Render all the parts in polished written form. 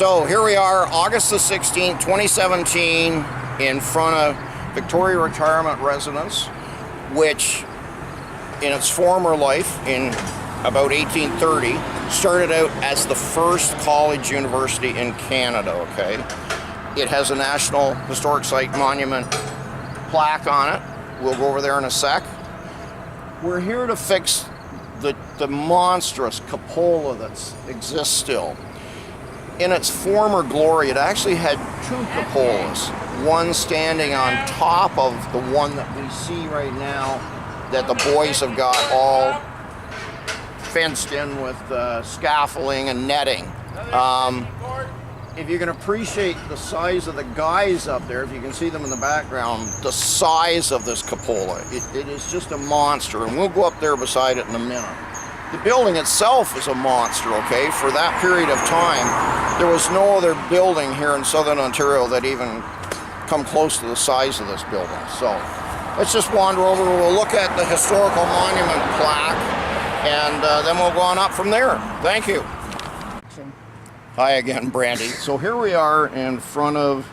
So here we are, August the 16th, 2017, in front of Victoria Retirement Residence, which in its former life, in about 1830, started out as the first college university in Canada, okay? It has a National Historic Site Monument plaque on it. We'll go over there in a sec. We're here to fix the monstrous cupola that exists still. In its former glory, it actually had two cupolas, one standing on top of the one that we see right now that the boys have got all fenced in with scaffolding and netting. If you can appreciate the size of the guys up there, if you can see them in the background, the size of this cupola, it is just a monster, and we'll go up there beside it in a minute. The building itself is a monster, okay? For that period of time, there was no other building here in Southern Ontario that even come close to the size of this building. So let's just wander over, we'll look at the historical monument plaque, and then we'll go on up from there. Thank you. Hi again, Brandy. So here we are in front of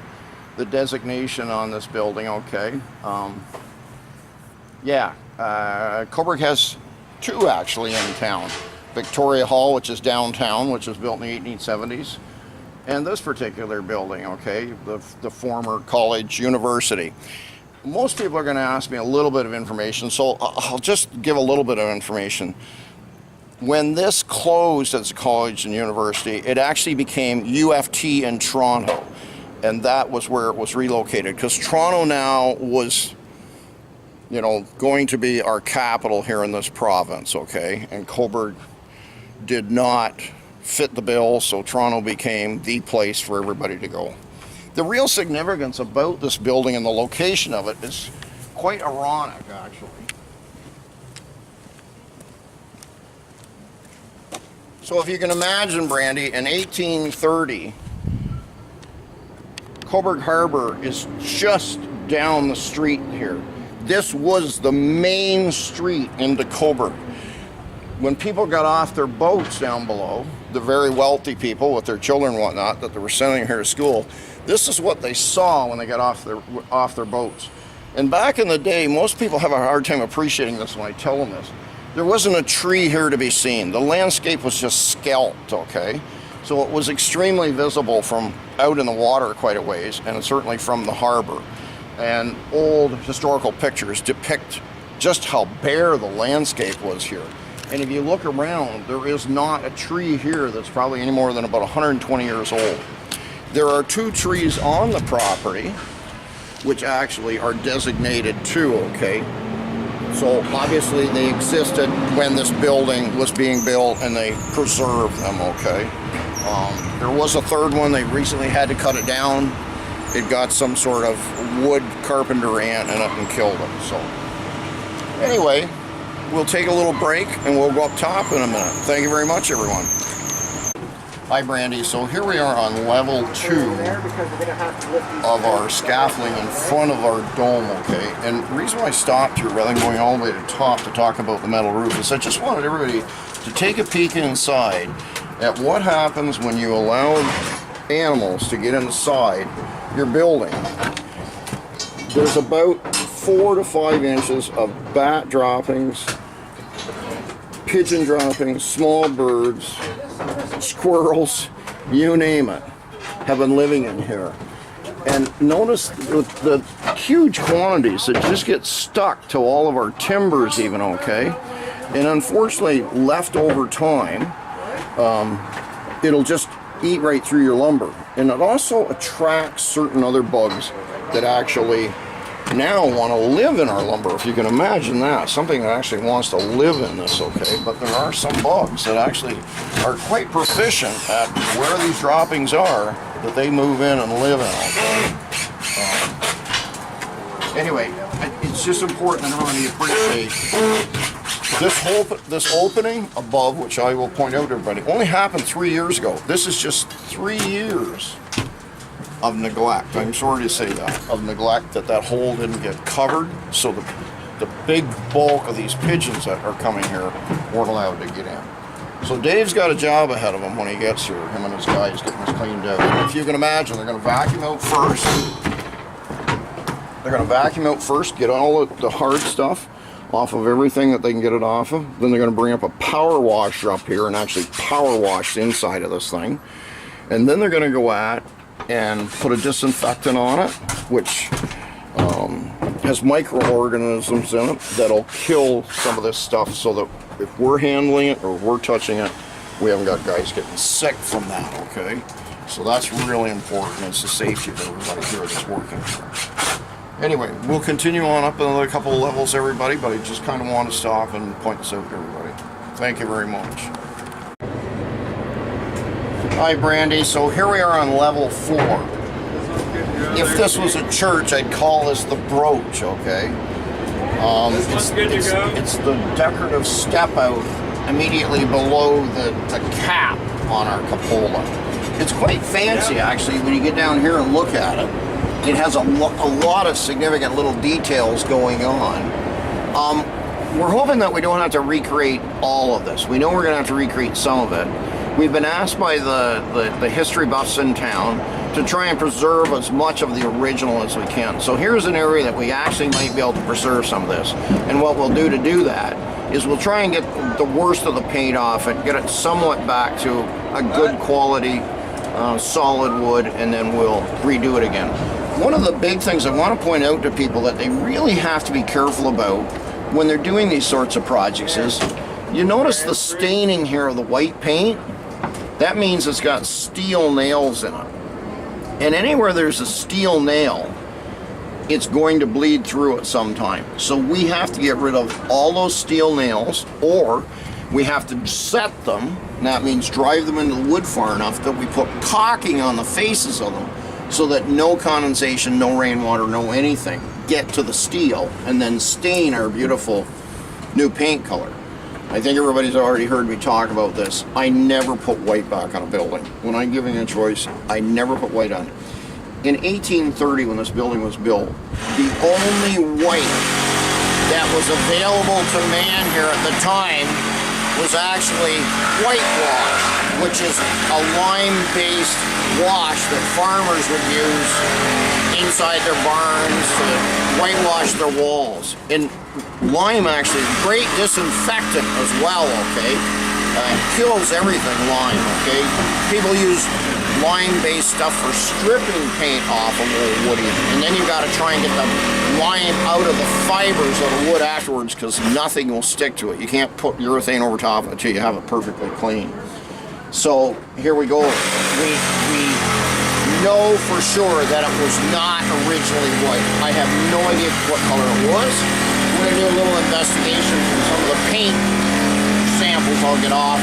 the designation on this building, okay? Cobourg has two actually in town. Victoria Hall, which is downtown, which was built in the 1870s, and this particular building, okay, the former college university. Most people are going to ask me a little bit of information, so I'll just give a little bit of information. When this closed as a college and university, it actually became UFT in Toronto, and that was where it was relocated, because Toronto now was, you know, going to be our capital here in this province, okay? And Cobourg did not fit the bill, so Toronto became the place for everybody to go. The real significance about this building and the location of it is quite ironic, actually. So if you can imagine, Brandy, in 1830, Cobourg Harbor is just down the street here. This was the main street into Cobourg. When people got off their boats down below, the very wealthy people with their children and whatnot that they were sending here to school, this is what they saw when they got off their boats. And back in the day, most people have a hard time appreciating this when I tell them this. There wasn't a tree here to be seen. The landscape was just scalped, okay? So it was extremely visible from out in the water quite a ways, and certainly from the harbor. And old historical pictures depict just how bare the landscape was here. And if you look around, there is not a tree here that's probably any more than about 120 years old. There are two trees on the property, which actually are designated too, okay? So obviously they existed when this building was being built, and they preserved them, okay? There was a third one, they recently had to cut it down. It got some sort of wood carpenter ant in it and killed it. So anyway, we'll take a little break and we'll go up top in a minute. Thank you very much, everyone. Hi, Brandy. So here we are on level 2 of our scaffolding in front of our dome, okay? And the reason why I stopped here rather than going all the way to the top to talk about the metal roof is I just wanted everybody to take a peek inside at what happens when you allow animals to get inside your building. There's about 4 to 5 inches of bat droppings, pigeon droppings, small birds, squirrels, you name it, have been living in here. And notice the huge quantities that just get stuck to all of our timbers even, okay? And unfortunately, left over time, it'll just eat right through your lumber. And it also attracts certain other bugs that actually now want to live in our lumber, if you can imagine that. Something that actually wants to live in this, okay? But there are some bugs that actually are quite proficient at where these droppings are, that they move in and live in, okay? Anyway, it's just important that everybody appreciate this opening above, which I will point out to everybody, only happened 3 years ago. This is just 3 years of neglect. I'm sorry to say that, of neglect, that hole didn't get covered, so the big bulk of these pigeons that are coming here weren't allowed to get in. So Dave's got a job ahead of him when he gets here, him and his guys getting this cleaned out. And if you can imagine, they're going to vacuum out first. They're going to vacuum out first, get all the hard stuff off of everything that they can get it off of. Then they're going to bring up a power washer up here and actually power wash the inside of this thing. And then they're going to go at and put a disinfectant on it, which has microorganisms in it that'll kill some of this stuff, so that if we're handling it or we're touching it, we haven't got guys getting sick from that, okay? So that's really important. It's the safety of everybody here that's working here. Anyway, we'll continue on up another couple of levels, everybody, but I just kind of want to stop and point this out to everybody. Thank you very much. Hi, Brandy. So here we are on level 4. If this was a church, I'd call this the brooch, okay? It's the decorative step out immediately below the cap on our cupola. It's quite fancy, actually, when you get down here and look at it. It has a lot of significant little details going on. We're hoping that we don't have to recreate all of this. We know we're going to have to recreate some of it. We've been asked by the history buffs in town to try and preserve as much of the original as we can. So here's an area that we actually might be able to preserve some of this. And what we'll do to do that is we'll try and get the worst of the paint off and get it somewhat back to a good quality solid wood, and then we'll redo it again. One of the big things I want to point out to people that they really have to be careful about when they're doing these sorts of projects is, you notice the staining here of the white paint? That means it's got steel nails in it. And anywhere there's a steel nail, it's going to bleed through at some time. So we have to get rid of all those steel nails, or we have to set them, and that means drive them into the wood far enough that we put caulking on the faces of them so that no condensation, no rainwater, no anything get to the steel and then stain our beautiful new paint color. I think everybody's already heard me talk about this. I never put white back on a building. When I'm giving a choice, I never put white on. In 1830, when this building was built, the only white that was available to man here at the time was actually whitewash, which is a lime-based wash that farmers would use inside their barns to whitewash their walls. And lime actually is a great disinfectant as well, okay? Kills everything, lime, okay? People use lime-based stuff for stripping paint off of old wood, and then you've got to try and get the lime out of the fibers of the wood afterwards, because nothing will stick to it. You can't put urethane over top of it until you have it perfectly clean. So here we go. We know for sure that it was not originally white. I have no idea what color it was. We're going to do a little investigation from some of the paint samples I'll get off.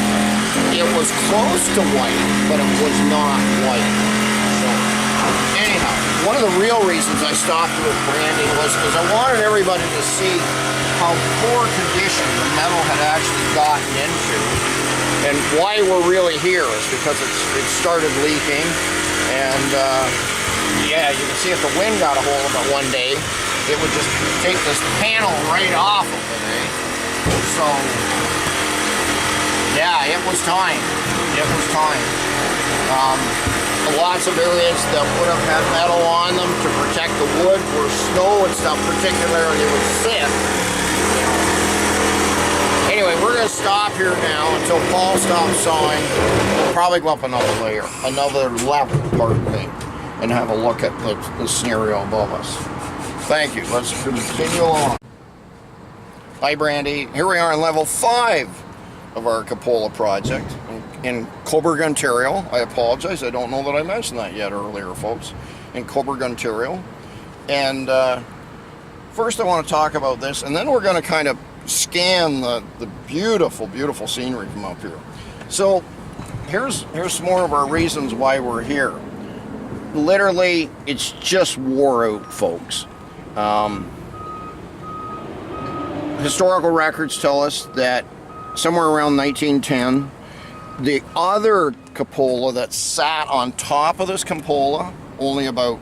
It was close to white, but it was not white. So anyhow, one of the real reasons I stopped with branding was because I wanted everybody to see how poor condition the metal had actually gotten into. And why we're really here is because it started leaking. And yeah, you can see if the wind got a hold of it one day, it would just take this panel right off of it, eh? So yeah, it was time. It was time. Lots of areas that would have had metal on them to protect the wood where snow and stuff particularly would sit. Anyway, we're going to stop here now until Paul stops sawing. We'll probably go up another layer, another level, pardon me, and have a look at the scenario above us. Thank you. Let's continue on. Hi, Brandy. Here we are on level 5 of our cupola project in Cobourg, Ontario. I apologize, I don't know that I mentioned that yet earlier, folks. In Cobourg, Ontario. And first I want to talk about this, and then we're going to kind of scan the beautiful, beautiful scenery from up here. So here's some more of our reasons why we're here. Literally, it's just wore out, folks. Historical records tell us that somewhere around 1910, the other cupola that sat on top of this cupola, only about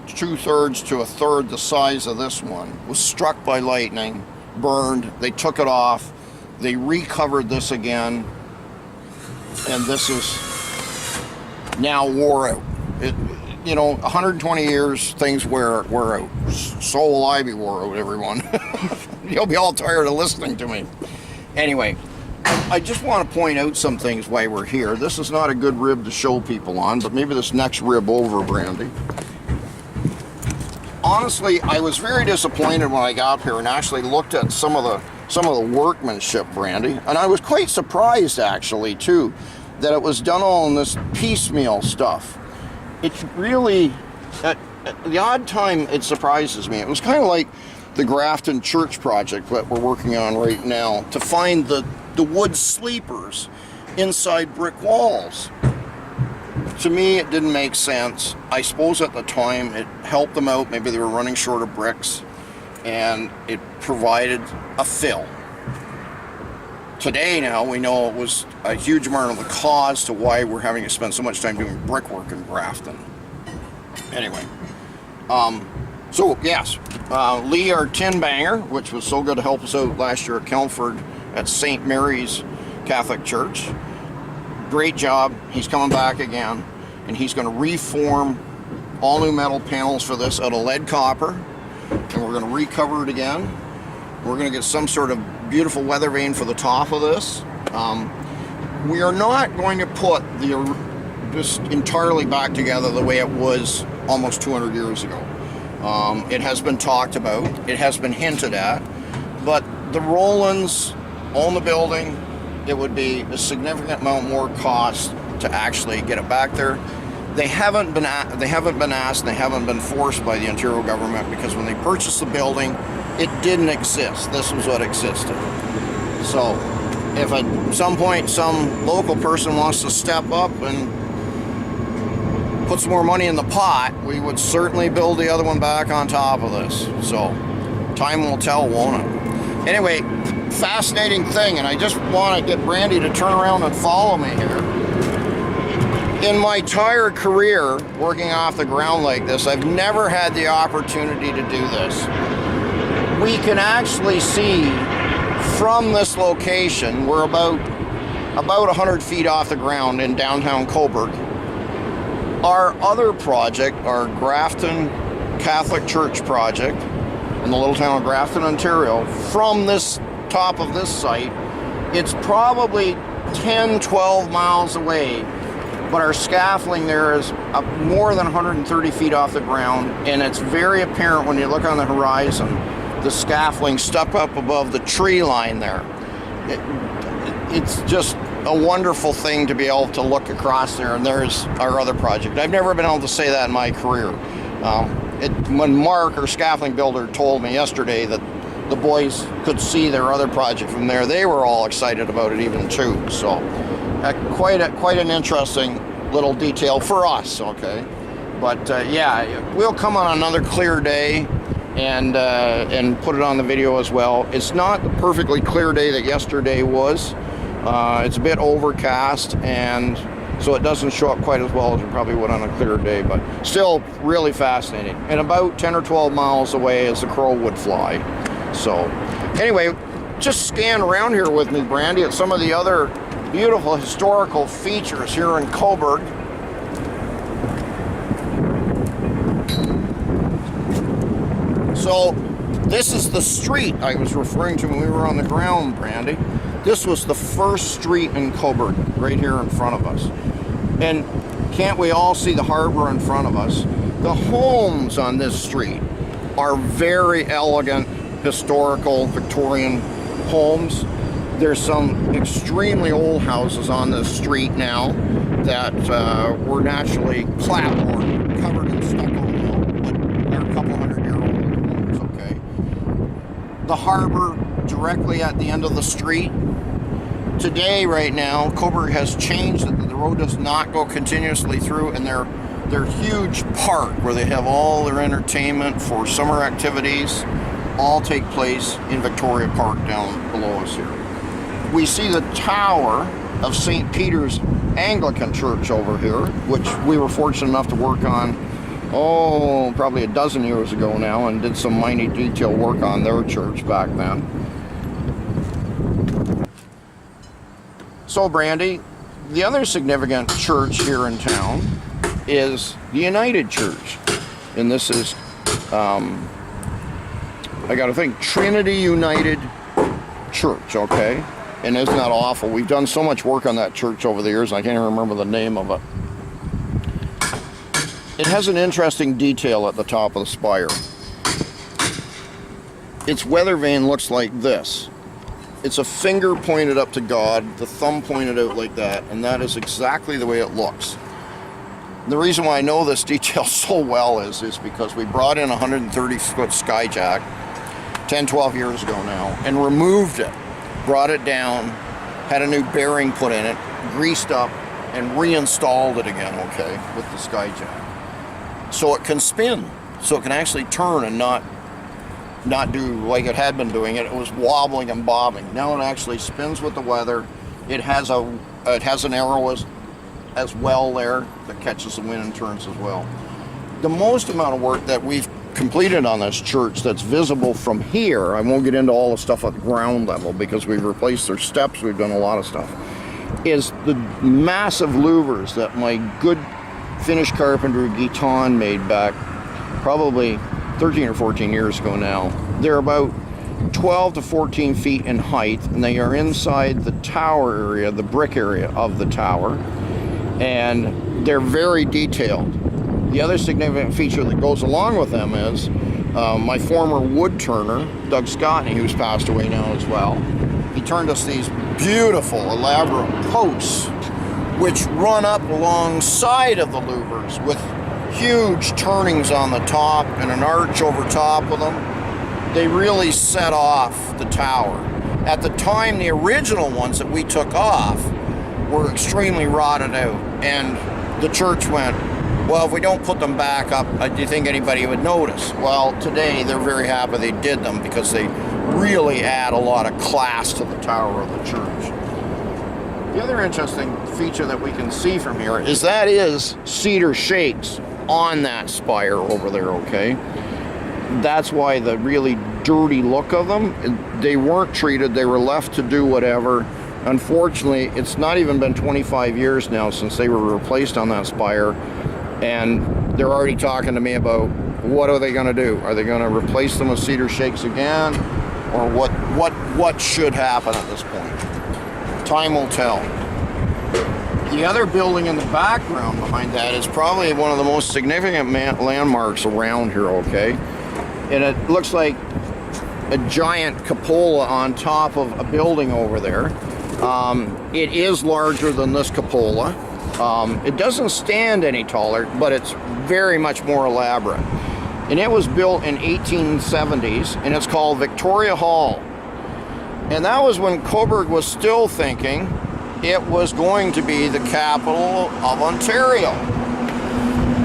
2/3 to 1/3 the size of this one, was struck by lightning, burned. They took it off, they recovered this again, and this is now wore out. You know, 120 years, things wear out. So will I be wore out, everyone. You'll be all tired of listening to me. Anyway, I just want to point out some things while we're here. This is not a good rib to show people on, but maybe this next rib over, Brandy. Honestly, I was very disappointed when I got here and actually looked at some of the workmanship, Brandy, and I was quite surprised actually too that it was done all in this piecemeal stuff. It's really, at the odd time, it surprises me. It was kind of like the Grafton Church project that we're working on right now to find the wood sleepers inside brick walls. To me, it didn't make sense. I suppose at the time it helped them out. Maybe they were running short of bricks, and it provided a fill. Today now we know it was a huge amount of the cause to why we're having to spend so much time doing brickwork in Grafton. Anyway, so yes, Lee, our tin banger, which was so good to help us out last year at Kelmford at St. Mary's Catholic Church. Great job. He's coming back again, and he's going to reform all new metal panels for this out of lead copper, and we're going to recover it again. We're going to get some sort of beautiful weather vane for the top of this. We are not going to put this entirely back together the way it was almost 200 years ago. It has been talked about, it has been hinted at, but the Rolands own the building. It would be a significant amount more cost to actually get it back there. They haven't been asked, they haven't been forced by the Ontario government, because when they purchased the building, it didn't exist. This was what existed. So if at some point some local person wants to step up and put some more money in the pot, we would certainly build the other one back on top of this. So time will tell, won't it? Anyway, fascinating thing, and I just want to get Brandy to turn around and follow me here. In my entire career working off the ground like this, I've never had the opportunity to do this. We can actually see from this location, we're about 100 feet off the ground in downtown Cobourg. Our other project, our Grafton Catholic Church project in the little town of Grafton, Ontario, from this top of this site, it's probably 10-12 miles away, but our scaffolding there is more than 130 feet off the ground, and it's very apparent when you look on the horizon, the scaffolding stuck up above the tree line there. It's just a wonderful thing to be able to look across there, and there's our other project. I've never been able to say that in my career. When Mark, our scaffolding builder, told me yesterday that the boys could see their other project from there, they were all excited about it even too. So quite an interesting little detail for us, okay? But yeah, we'll come on another clear day and put it on the video as well. It's not the perfectly clear day that yesterday was. It's a bit overcast, and so it doesn't show up quite as well as it probably would on a clear day, but still really fascinating. And about 10 or 12 miles away as the crow would fly. So anyway, just scan around here with me, Brandy, at some of the other beautiful historical features here in Cobourg. So this is the street I was referring to when we were on the ground, Brandy. This was the first street in Cobourg, right here in front of us. And can't we all see the harbor in front of us? The homes on this street are very elegant, historical, Victorian homes. There's some extremely old houses on this street now that were naturally clapboard, covered in stucco, but they're a couple hundred-year-old homes, okay? The harbor directly at the end of the street. Today, right now, Cobourg has changed that the road does not go continuously through, and their huge park where they have all their entertainment for summer activities all take place in Victoria Park down below us here. We see the tower of St. Peter's Anglican Church over here, which we were fortunate enough to work on, probably a dozen years ago now, and did some minute detail work on their church back then. So Brandy, The other significant church here in town is the United Church. And this is, I gotta think, Trinity United Church, okay? And isn't that awful? We've done so much work on that church over the years, and I can't even remember the name of it. It has an interesting detail at the top of the spire. Its weather vane looks like this. It's a finger pointed up to God, the thumb pointed out like that, and that is exactly the way it looks. The reason why I know this detail so well is because we brought in a 130-foot skyjack 10, 12 years ago now, and removed it, brought it down, had a new bearing put in it, greased up, and reinstalled it again, okay, with the skyjack. So it can spin, so it can actually turn and not do like it had been doing it. It was wobbling and bobbing. Now it actually spins with the weather. It has an arrow as well there that catches the wind and turns as well. The most amount of work that we've completed on this church that's visible from here, I won't get into all the stuff at the ground level because we've replaced their steps, we've done a lot of stuff, is the massive louvers that my good Finnish carpenter Giton made back probably 13 or 14 years ago now. They're about 12 to 14 feet in height, and they are inside the tower area, the brick area of the tower, and they're very detailed. The other significant feature that goes along with them is my former wood turner, Doug Scottney, who's passed away now as well, he turned us these beautiful, elaborate posts which run up alongside of the louvers with huge turnings on the top and an arch over top of them. They really set off the tower. At the time, the original ones that we took off were extremely rotted out, and the church went, well, if we don't put them back up, do you think anybody would notice? Well, today they're very happy they did them because they really add a lot of class to the tower of the church. The other interesting feature that we can see from here is cedar shakes on that spire over there, okay? That's why the really dirty look of them, they weren't treated, they were left to do whatever. Unfortunately, it's not even been 25 years now since they were replaced on that spire, and they're already talking to me about what are they going to do? Are they going to replace them with cedar shakes again? Or what should happen at this point? Time will tell. The other building in the background behind that is probably one of the most significant landmarks around here, okay? And it looks like a giant cupola on top of a building over there. It is larger than this cupola. It doesn't stand any taller, but it's very much more elaborate. And it was built in 1870s, and it's called Victoria Hall. And that was when Cobourg was still thinking it was going to be the capital of Ontario.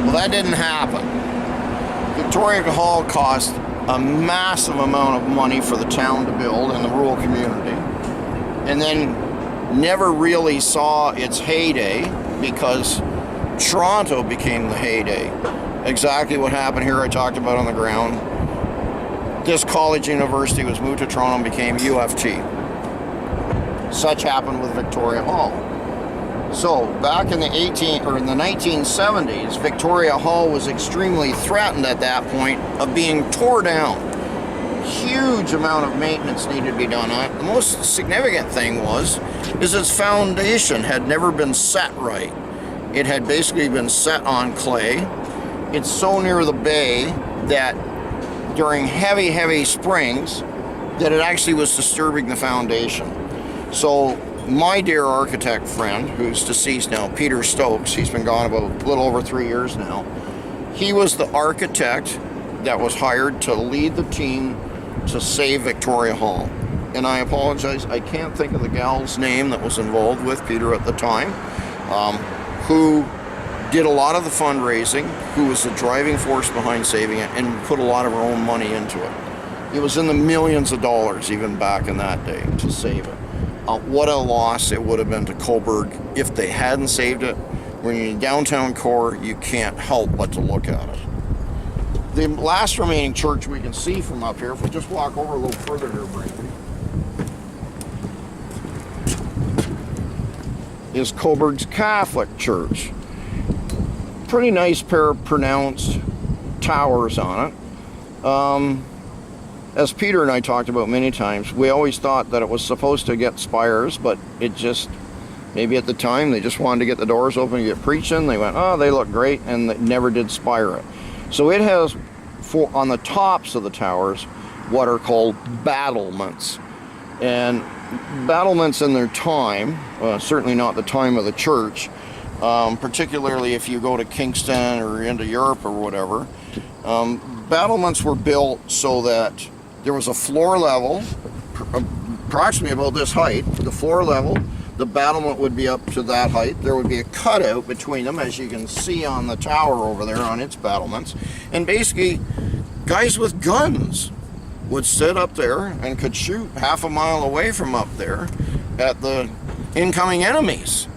Well, that didn't happen. Victoria Hall cost a massive amount of money for the town to build in the rural community, and then never really saw its heyday because Toronto became the heyday. Exactly what happened here I talked about on the ground. This college university was moved to Toronto and became UFT. Such happened with Victoria Hall. So back in the 1970s, Victoria Hall was extremely threatened at that point of being tore down. Huge amount of maintenance needed to be done on it. The most significant thing is its foundation had never been set right. It had basically been set on clay. It's so near the bay that during heavy springs that it actually was disturbing the foundation. So my dear architect friend, who's deceased now, Peter Stokes, he's been gone about a little over 3 years now, he was the architect that was hired to lead the team to save Victoria Hall. And I apologize, I can't think of the gal's name that was involved with Peter at the time, who did a lot of the fundraising, who was the driving force behind saving it, and put a lot of her own money into it. It was in the millions of dollars even back in that day to save it. What a loss it would have been to Cobourg if they hadn't saved it. When you're in downtown core, you can't help but to look at it. The last remaining church we can see from up here, if we just walk over a little further here, Brandon, is Cobourg's Catholic Church. Pretty nice pair of pronounced towers on it. As Peter and I talked about many times, we always thought that it was supposed to get spires, but it just, maybe at the time they just wanted to get the doors open and get preaching. They went, oh, they look great, and they never did spire it. So it has, on the tops of the towers, what are called battlements. And battlements in their time, certainly not the time of the church, particularly if you go to Kingston or into Europe or whatever, battlements were built so that there was a floor level, approximately about this height, the floor level. The battlement would be up to that height. There would be a cutout between them, as you can see on the tower over there on its battlements. And basically, guys with guns would sit up there and could shoot half a mile away from up there at the incoming enemies.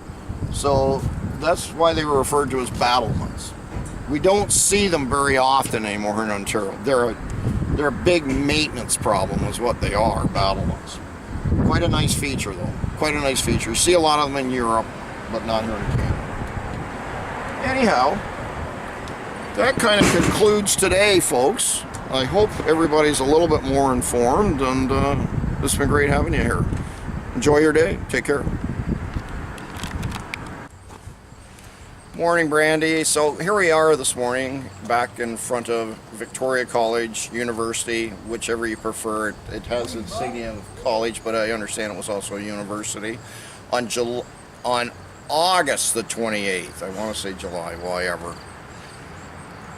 So that's why they were referred to as battlements. We don't see them very often anymore in Ontario. They're a big maintenance problem is what they are, battlements. Quite a nice feature though, quite a nice feature. You see a lot of them in Europe, but not here in Canada. Anyhow, that kind of concludes today, folks. I hope everybody's a little bit more informed, and it's been great having you here. Enjoy your day. Take care. Morning, Brandy. So here we are this morning, back in front of Victoria College, University, whichever you prefer. It has insignia of college, but I understand it was also a university. On August the 28th, I want to say July, why ever.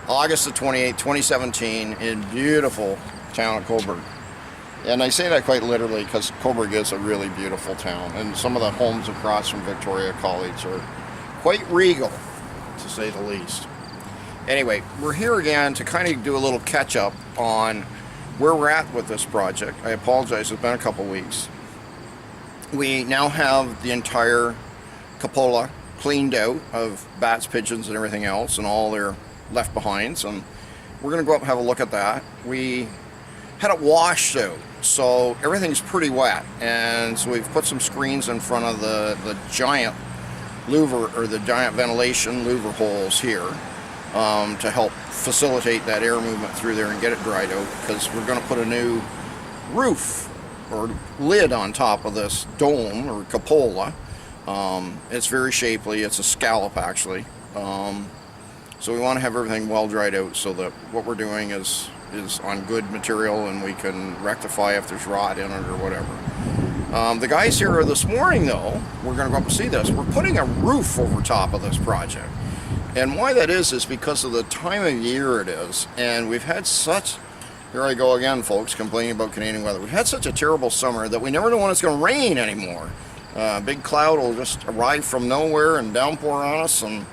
August the 28th, 2017, in beautiful town of Cobourg. And I say that quite literally because Cobourg is a really beautiful town, and some of the homes across from Victoria College are quite regal, to say the least. Anyway, we're here again to kind of do a little catch-up on where we're at with this project. I apologize, it's been a couple weeks. We now have the entire cupola cleaned out of bats, pigeons, and everything else, and all their left behinds, and we're going to go up and have a look at that. We had it washed out, so everything's pretty wet, and so we've put some screens in front of the giant louver, or the giant ventilation louver holes here, to help facilitate that air movement through there and get it dried out, because we're going to put a new roof or lid on top of this dome or cupola. It's very shapely. It's a scallop actually. So we want to have everything well dried out so that what we're doing is on good material, and we can rectify if there's rot in it or whatever. The guys here this morning though, we're going to go up and see this. We're putting a roof over top of this project. And why that is because of the time of year it is. And we've had such, here I go again folks, complaining about Canadian weather. We've had such a terrible summer that we never know when it's going to rain anymore. Big cloud will just arrive from nowhere and downpour on us and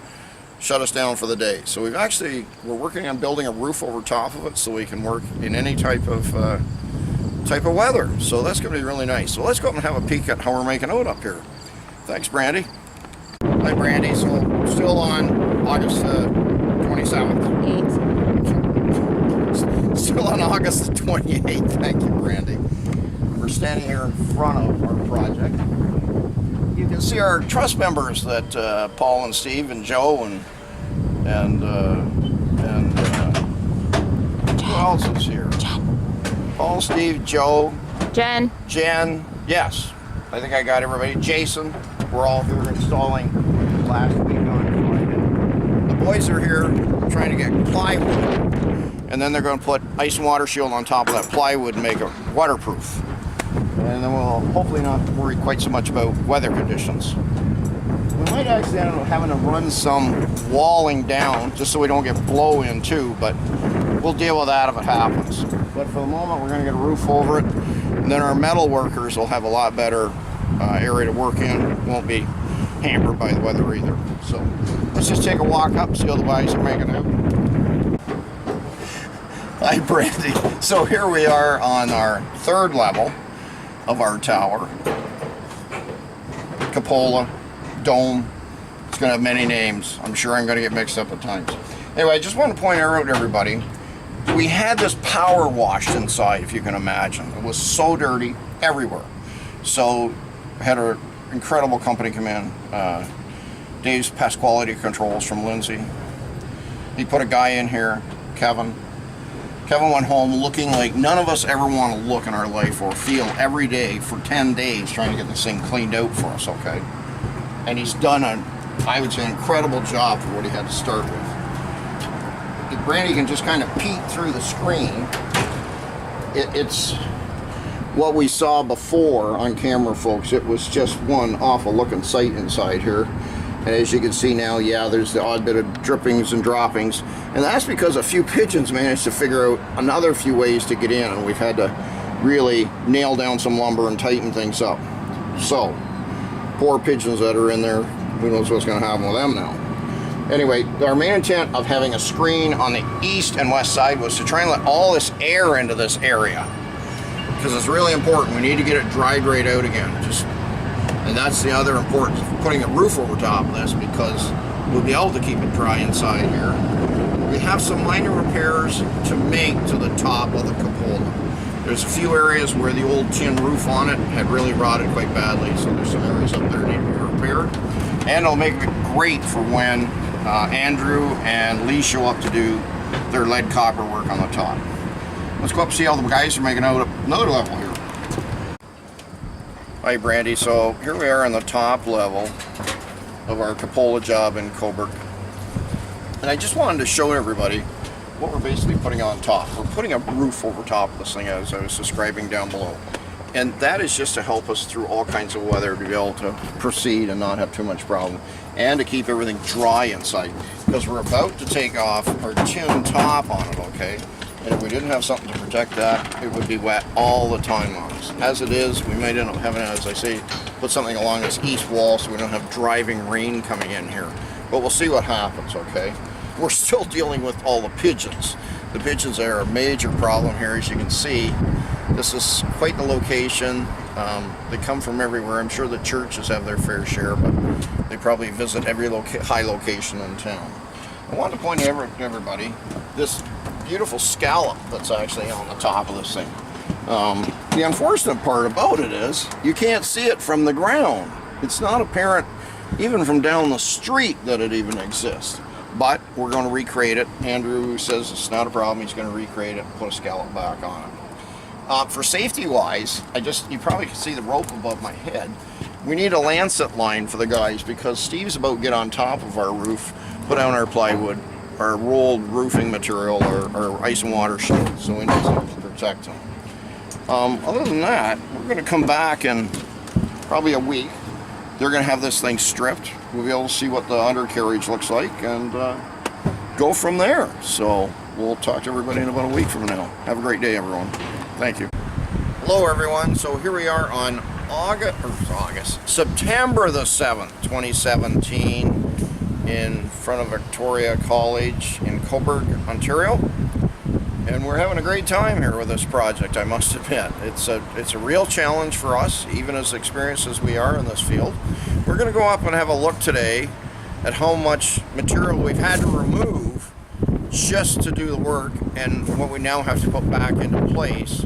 shut us down for the day. So we're working on building a roof over top of it so we can work in any type of weather. So that's going to be really nice. So let's go up and have a peek at how we're making out up here. Thanks, Brandy. Hi, Brandy. So still on August 27th. Still on August the 28th. Thank you, Brandy. We're standing here in front of our project. You can see our trust members that Paul and Steve and Joe and who else is here? Paul, Steve, Joe, Jen, yes, I think I got everybody. Jason, we're all here installing last week on Friday. The boys are here trying to get plywood, and then they're going to put ice and water shield on top of that plywood and make it waterproof. And then we'll hopefully not worry quite so much about weather conditions. We might actually end up having to run some walling down just so we don't get blow in too, but we'll deal with that if it happens. But for the moment, we're going to get a roof over it, and then our metal workers will have a lot better area to work in. Won't be hampered by the weather either. So let's just take a walk up and see how the guys are making out. Hi, Brandy. So here we are on our third level of our tower. Cupola, dome. It's going to have many names. I'm sure I'm going to get mixed up at times. Anyway, I just want to point out to everybody, we had this power washed inside, if you can imagine. It was so dirty everywhere. So I had to incredible company come in. Dave's Pest Quality Controls from Lindsay. He put a guy in here, Kevin. Kevin went home looking like none of us ever want to look in our life or feel every day for 10 days trying to get this thing cleaned out for us, okay? And he's done I would say, an incredible job for what he had to start with. If Brandy can just kind of peek through the screen, it's what we saw before on camera, folks. It was just one awful looking sight inside here. And as you can see now, yeah, there's the odd bit of drippings and droppings. And that's because a few pigeons managed to figure out another few ways to get in, and we've had to really nail down some lumber and tighten things up. So, poor pigeons that are in there, who knows what's going to happen with them now. Anyway, our main intent of having a screen on the east and west side was to try and let all this air into this area. Because it's really important. We need to get it dried right out again. And that's the other importance of putting a roof over top of this, because we'll be able to keep it dry inside here. We have some minor repairs to make to the top of the cupola. There's a few areas where the old tin roof on it had really rotted quite badly, so there's some areas up there that need to be repaired. And it'll make it great for when Andrew and Lee show up to do their lead copper work on the top. Let's go up and see how the guys are making out another level here. Hi Brandy, so here we are on the top level of our cupola job in Cobourg. And I just wanted to show everybody what we're basically putting on top. We're putting a roof over top of this thing, as I was describing down below. And that is just to help us through all kinds of weather, to be able to proceed and not have too much problem, and to keep everything dry inside, because we're about to take off our tin top on it, okay? And if we didn't have something to protect that, it would be wet all the time on us. As it is, we might end up having, as I say, put something along this east wall so we don't have driving rain coming in here. But we'll see what happens, okay? We're still dealing with all the pigeons. The pigeons are a major problem here, as you can see. This is quite the location. They come from everywhere. I'm sure the churches have their fair share, but they probably visit every high location in town. I want to point out to everybody this beautiful scallop that's actually on the top of this thing. The unfortunate part about it is you can't see it from the ground. It's not apparent even from down the street that it even exists. But we're going to recreate it. Andrew says it's not a problem. He's going to recreate it and put a scallop back on it. For safety wise, you probably can see the rope above my head. We need a lancet line for the guys, because Steve's about to get on top of our roof, put down our plywood, our rolled roofing material, or ice and water sheet, so we need something to protect them. Other than that, we're going to come back in probably a week. They're going to have this thing stripped. We'll be able to see what the undercarriage looks like and go from there. So we'll talk to everybody in about a week from now. Have a great day, everyone. Thank you. Hello, everyone. So here we are on September the 7th, 2017. In front of Victoria College in Cobourg, Ontario, and we're having a great time here with this project, I must admit. It's a real challenge for us, even as experienced as we are in this field. We're going to go up and have a look today at how much material we've had to remove just to do the work, and what we now have to put back into place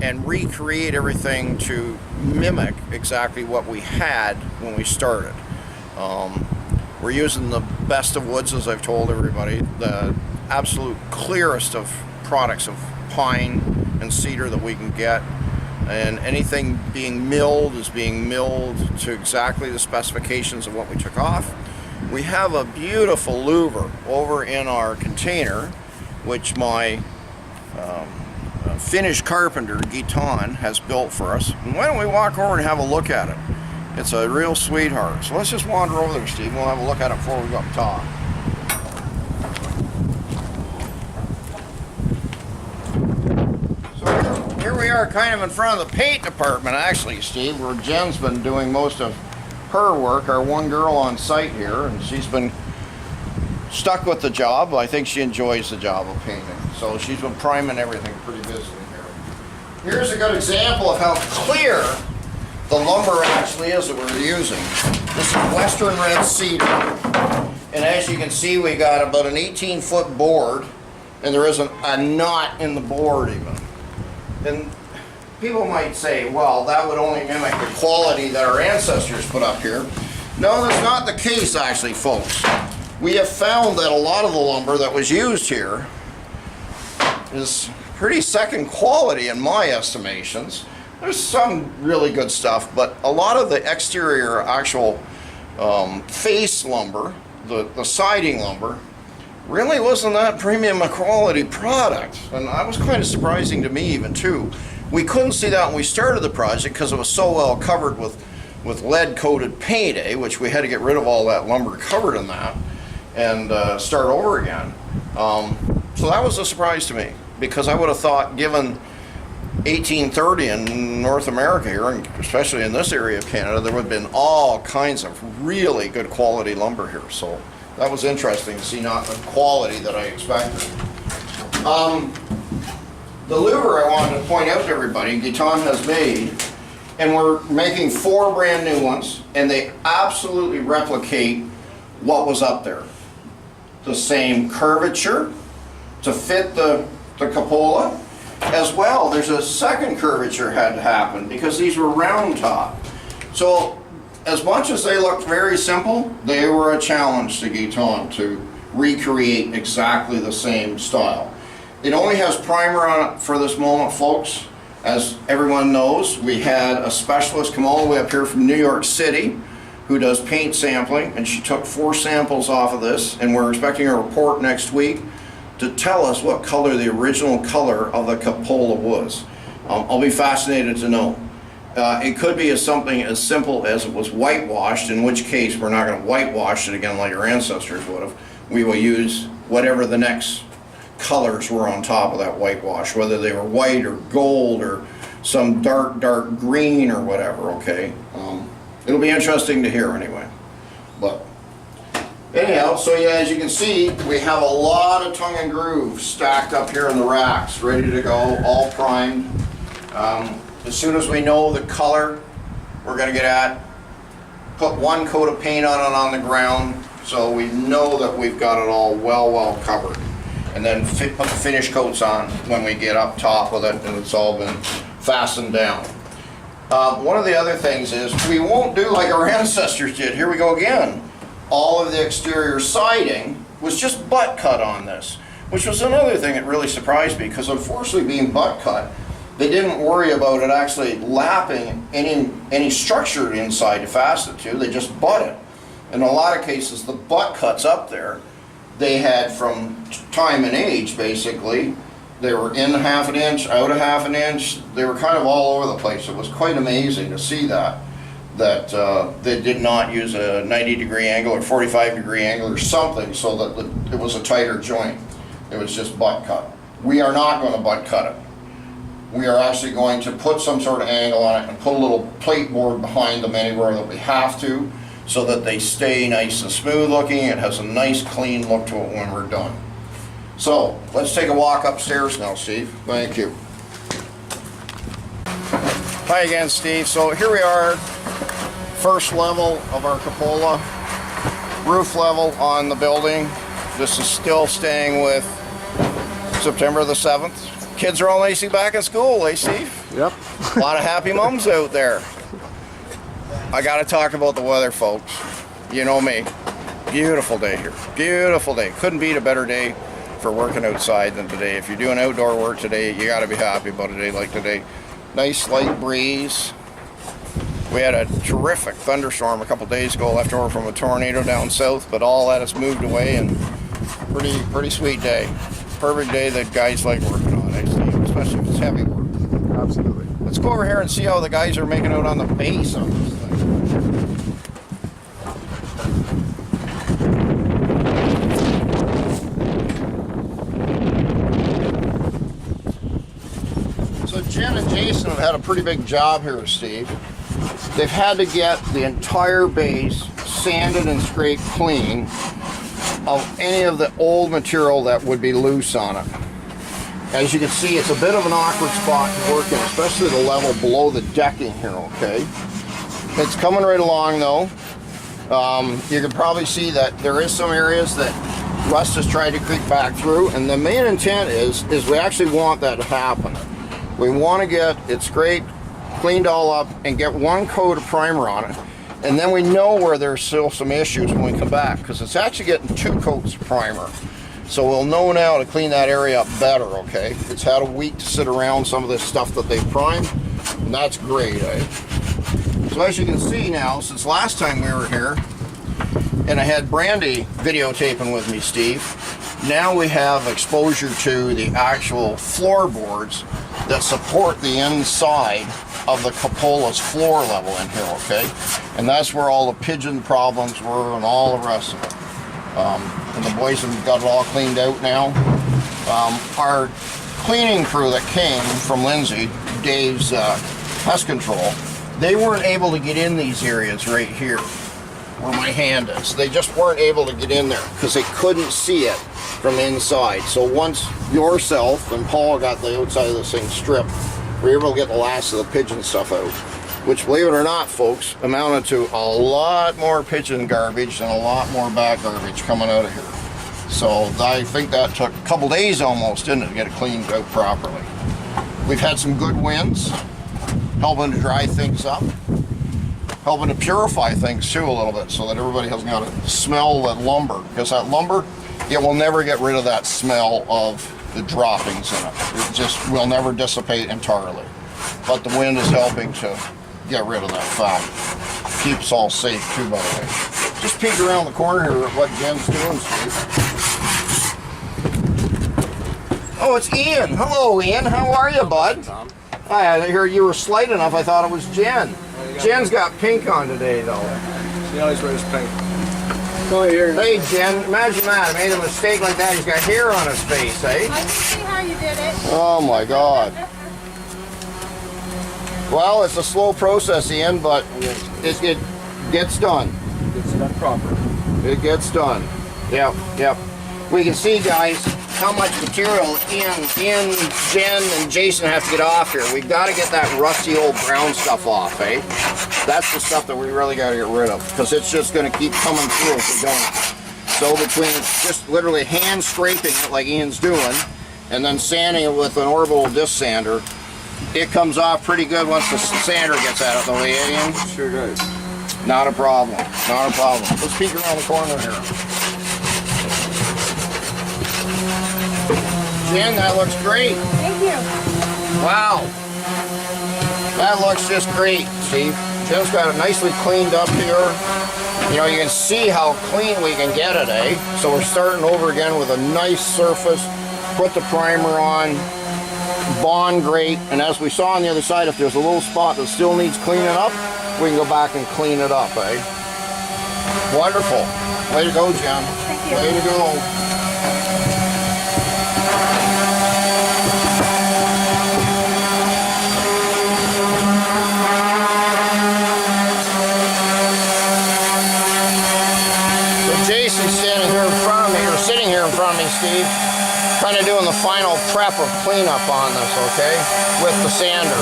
and recreate everything to mimic exactly what we had when we started. We're using the best of woods, as I've told everybody, the absolute clearest of products of pine and cedar that we can get, and anything being milled is being milled to exactly the specifications of what we took off. We have a beautiful louver over in our container, which my Finnish carpenter, Gitan, has built for us. And why don't we walk over and have a look at it? It's a real sweetheart. So let's just wander over there, Steve. We'll have a look at it before we go up top. So here we are, kind of in front of the paint department, actually, Steve, where Jen's been doing most of her work, our one girl on site here, and she's been stuck with the job. I think she enjoys the job of painting. So she's been priming everything pretty busy here. Here's a good example of how clear the lumber actually is that we're using. This is Western red cedar, and as you can see, we got about an 18-foot board, and there isn't a knot in the board even. And people might say, well, that would only mimic the quality that our ancestors put up here. No, that's not the case, actually, folks. We have found that a lot of the lumber that was used here is pretty second quality in my estimations. There's some really good stuff, but a lot of the exterior actual face lumber, the siding lumber, really wasn't that premium a quality product. And that was kind of surprising to me even too. We couldn't see that when we started the project because it was so well covered with lead coated paint, which we had to get rid of all that lumber covered in that and start over again. So that was a surprise to me, because I would have thought, given 1830 in North America here, and especially in this area of Canada, there would have been all kinds of really good quality lumber here. So that was interesting to see, not the quality that I expected. The louver I wanted to point out to everybody, Guyton has made, and we're making 4 brand new ones, and they absolutely replicate what was up there. The same curvature to fit the cupola. As well, there's a second curvature had to happen because these were round top. So as much as they looked very simple, they were a challenge to Guyton to recreate exactly the same style. It only has primer on it for this moment, folks. As everyone knows, we had a specialist come all the way up here from New York City who does paint sampling, and she took 4 samples off of this, and we're expecting a report next week to tell us what color the original color of the cupola was. I'll be fascinated to know. It could be something as simple as it was whitewashed, in which case we're not going to whitewash it again like our ancestors would have. We will use whatever the next colors were on top of that whitewash, whether they were white or gold or some dark green or whatever, okay? It'll be interesting to hear anyway. But anyhow, so yeah, as you can see, we have a lot of tongue and groove stacked up here in the racks, ready to go, all primed. As soon as we know the color we're going to get at, put 1 coat of paint on it on the ground, so we know that we've got it all well covered. And then put the finish coats on when we get up top with it and it's all been fastened down. One of the other things is we won't do like our ancestors did. Here we go again. All of the exterior siding was just butt cut on this, which was another thing that really surprised me, because unfortunately, being butt cut, they didn't worry about it actually lapping any structure inside to fasten it to. They just butt it. In a lot of cases, the butt cuts up there, they had from time and age, basically. They were in 1/2 an inch, out 1/2 an inch. They were kind of all over the place. It was quite amazing to see that they did not use a 90-degree angle or 45-degree angle or something so that it was a tighter joint. It was just butt cut. We are not going to butt cut it. We are actually going to put some sort of angle on it and put a little plate board behind them anywhere that we have to, so that they stay nice and smooth looking. It has a nice clean look to it when we're done. So let's take a walk upstairs now, Steve. Thank you. Hi again, Steve. So here we are, first level of our cupola, roof level on the building. This is still staying with September the 7th. Kids are all nicely back at school, eh, Steve? Yep. A lot of happy mums out there. I got to talk about the weather, folks. You know me. Beautiful day here. Beautiful day. Couldn't beat a better day for working outside than today. If you're doing outdoor work today, you got to be happy about a day like today. Nice light breeze. We had a terrific thunderstorm a couple days ago, left over from a tornado down south, but all that has moved away, and pretty sweet day. Perfect day that guys like working on, especially if it's heavy work. Absolutely. Let's go over here and see how the guys are making out on the base on this thing. So Jen and Jason have had a pretty big job here, Steve. They've had to get the entire base sanded and scraped clean of any of the old material that would be loose on it. As you can see, it's a bit of an awkward spot to work in, especially the level below the decking here, okay? It's coming right along though. You can probably see that there is some areas that rust has tried to creep back through, and the main intent is we actually want that to happen. We want to get, it's great, cleaned all up and get one coat of primer on it. And then we know where there's still some issues when we come back, because it's actually getting 2 coats of primer. So we'll know now to clean that area up better, okay? It's had a week to sit around some of this stuff that they've primed, and that's great, eh? So as you can see now, since last time we were here, and I had Brandy videotaping with me, Steve, now we have exposure to the actual floorboards that support the inside of the cupola's floor level in here, okay? And that's where all the pigeon problems were and all the rest of it. And the boys have got it all cleaned out now. Our cleaning crew that came from Lindsay, Dave's pest control, they weren't able to get in these areas right here where my hand is. They just weren't able to get in there because they couldn't see it from inside. So once yourself and Paul got the outside of this thing stripped, we were able to get the last of the pigeon stuff out, which, believe it or not, folks, amounted to a lot more pigeon garbage and a lot more bat garbage coming out of here. So I think that took a couple days almost, didn't it, to get it cleaned out properly. We've had some good winds, helping to dry things up, helping to purify things too a little bit, so that everybody hasn't got to smell that lumber, because that lumber, it will never get rid of that smell of the droppings in it. It just will never dissipate entirely. But the wind is helping to get rid of that fact. Keeps all safe too, by the way. Just peek around the corner here at what Jen's doing, Steve. Oh, it's Ian. Hello, Ian. How are you, bud? Tom. I heard you were slight enough. I thought it was Jen. Jen's got pink on today, though. She always wears pink. Come here. Hey, Jen, imagine that. I made a mistake like that. He's got hair on his face, eh? I can see how you did it. Oh, my God. Well, it's a slow process, Ian, but it gets done. It's done proper. It gets done. Yep, yep. We can see, guys, how much material Ian, Jen, and Jason have to get off here. We've got to get that rusty old brown stuff off, eh? That's the stuff that we really got to get rid of, because it's just going to keep coming through if we don't. So between just literally hand scraping it like Ian's doing, and then sanding it with an orbital disc sander, it comes off pretty good once the sander gets at it, though, eh, Ian? Sure does. Not a problem. Not a problem. Let's peek around the corner here. Jen, that looks great. Thank you. Wow. That looks just great, Steve. Jen's got it nicely cleaned up here. You know, you can see how clean we can get it, eh? So we're starting over again with a nice surface. Put the primer on. Bond great. And as we saw on the other side, if there's a little spot that still needs cleaning up, we can go back and clean it up, eh? Wonderful. Way to go, Jen. Thank you. Way to go. Sitting here in front of me, Steve, kind of doing the final prep of cleanup on this, okay, with the sander.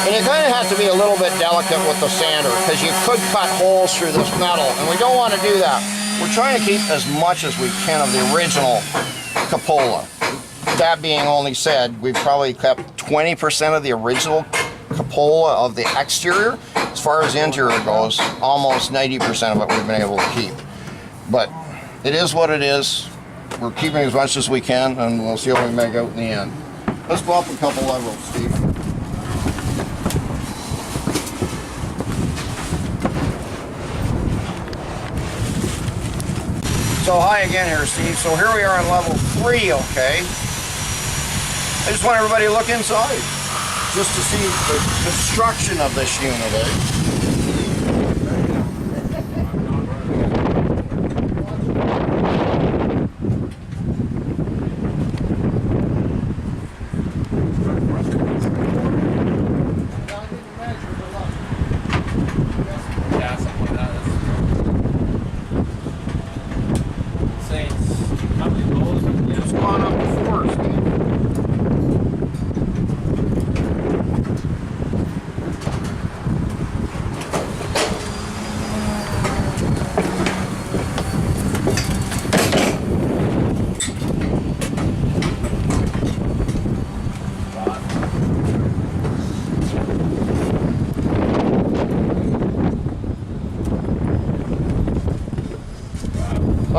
And you kind of have to be a little bit delicate with the sander, because you could cut holes through this metal, and we don't want to do that. We're trying to keep as much as we can of the original cupola. That being only said, we've probably kept 20% of the original cupola of the exterior. As far as the interior goes, almost 90% of it we've been able to keep. But it is what it is. We're keeping as much as we can, and we'll see what we make out in the end. Let's go up a couple levels, Steve. So hi again here, Steve. So here we are on level 3, okay? I just want everybody to look inside, just to see the construction of this unit, eh?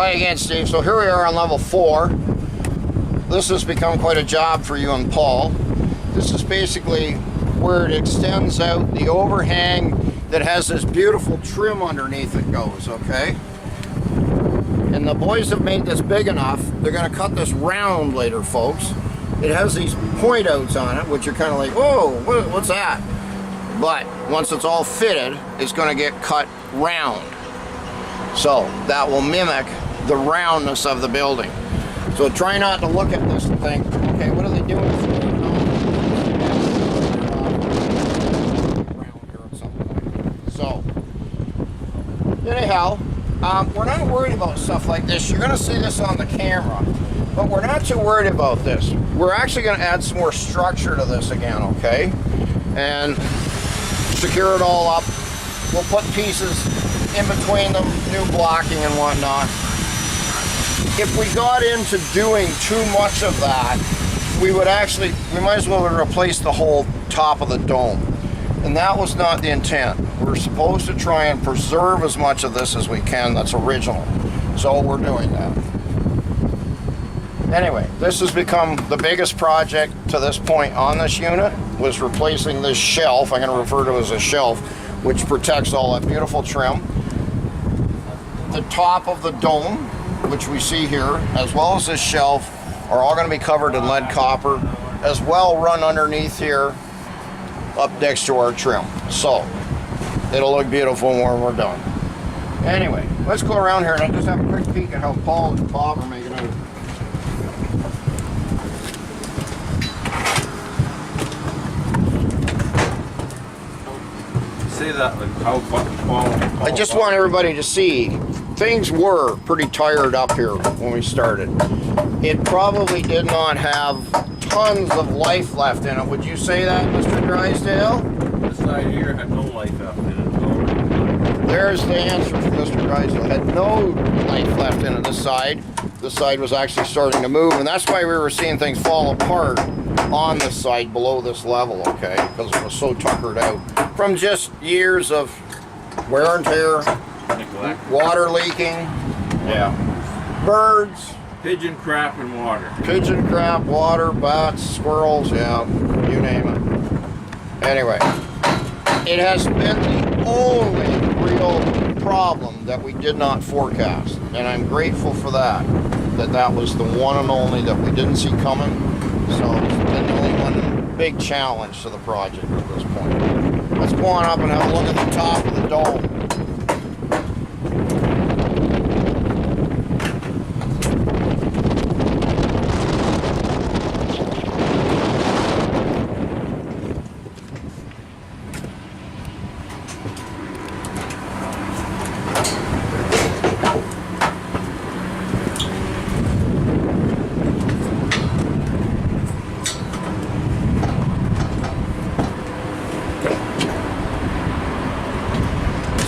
Hi again, Steve. So here we are on level 4. This has become quite a job for you and Paul. This is basically where it extends out the overhang that has this beautiful trim underneath it goes, okay? And the boys have made this big enough, they're gonna cut this round later, folks. It has these point outs on it, which are kind of like, whoa, what's that? But once it's all fitted, it's gonna get cut round. So that will mimic the roundness of the building. So try not to look at this and think, okay, what are they doing? So, anyhow, we're not worried about stuff like this. You're gonna see this on the camera, but we're not too worried about this. We're actually gonna add some more structure to this again, okay? And secure it all up. We'll put pieces in between them, new blocking and whatnot. If we got into doing too much of that, we might as well replace the whole top of the dome. And that was not the intent. We're supposed to try and preserve as much of this as we can that's original. So we're doing that. Anyway, this has become the biggest project to this point on this unit, was replacing this shelf. I'm going to refer to it as a shelf, which protects all that beautiful trim. The top of the dome, which we see here, as well as this shelf, are all going to be covered in lead copper, as well run underneath here, up next to our trim. So, it'll look beautiful when we're done. Anyway, let's go around here and I'll just have a quick peek at how Paul and Bob are making it. Say that like how Paul. I just want everybody to see, things were pretty tired up here when we started. It probably did not have tons of life left in it. Would you say that, Mr. Drysdale? This side here had no life left in it. There's the answer from Mr. Drysdale. Had no life left in it. This side was actually starting to move, and that's why we were seeing things fall apart on this side below this level, okay? Because it was so tuckered out from just years of wear and tear, Neglect. water leaking, yeah, birds, Pigeon crap and water. pigeon crap, water, bats, squirrels, yeah, you name it. Anyway, it has been the only real problem that we did not forecast, and I'm grateful for that. That was the one and only that we didn't see coming. So it's been the only one big challenge to the project at this point. Let's go on up and have a look at the top of the dome.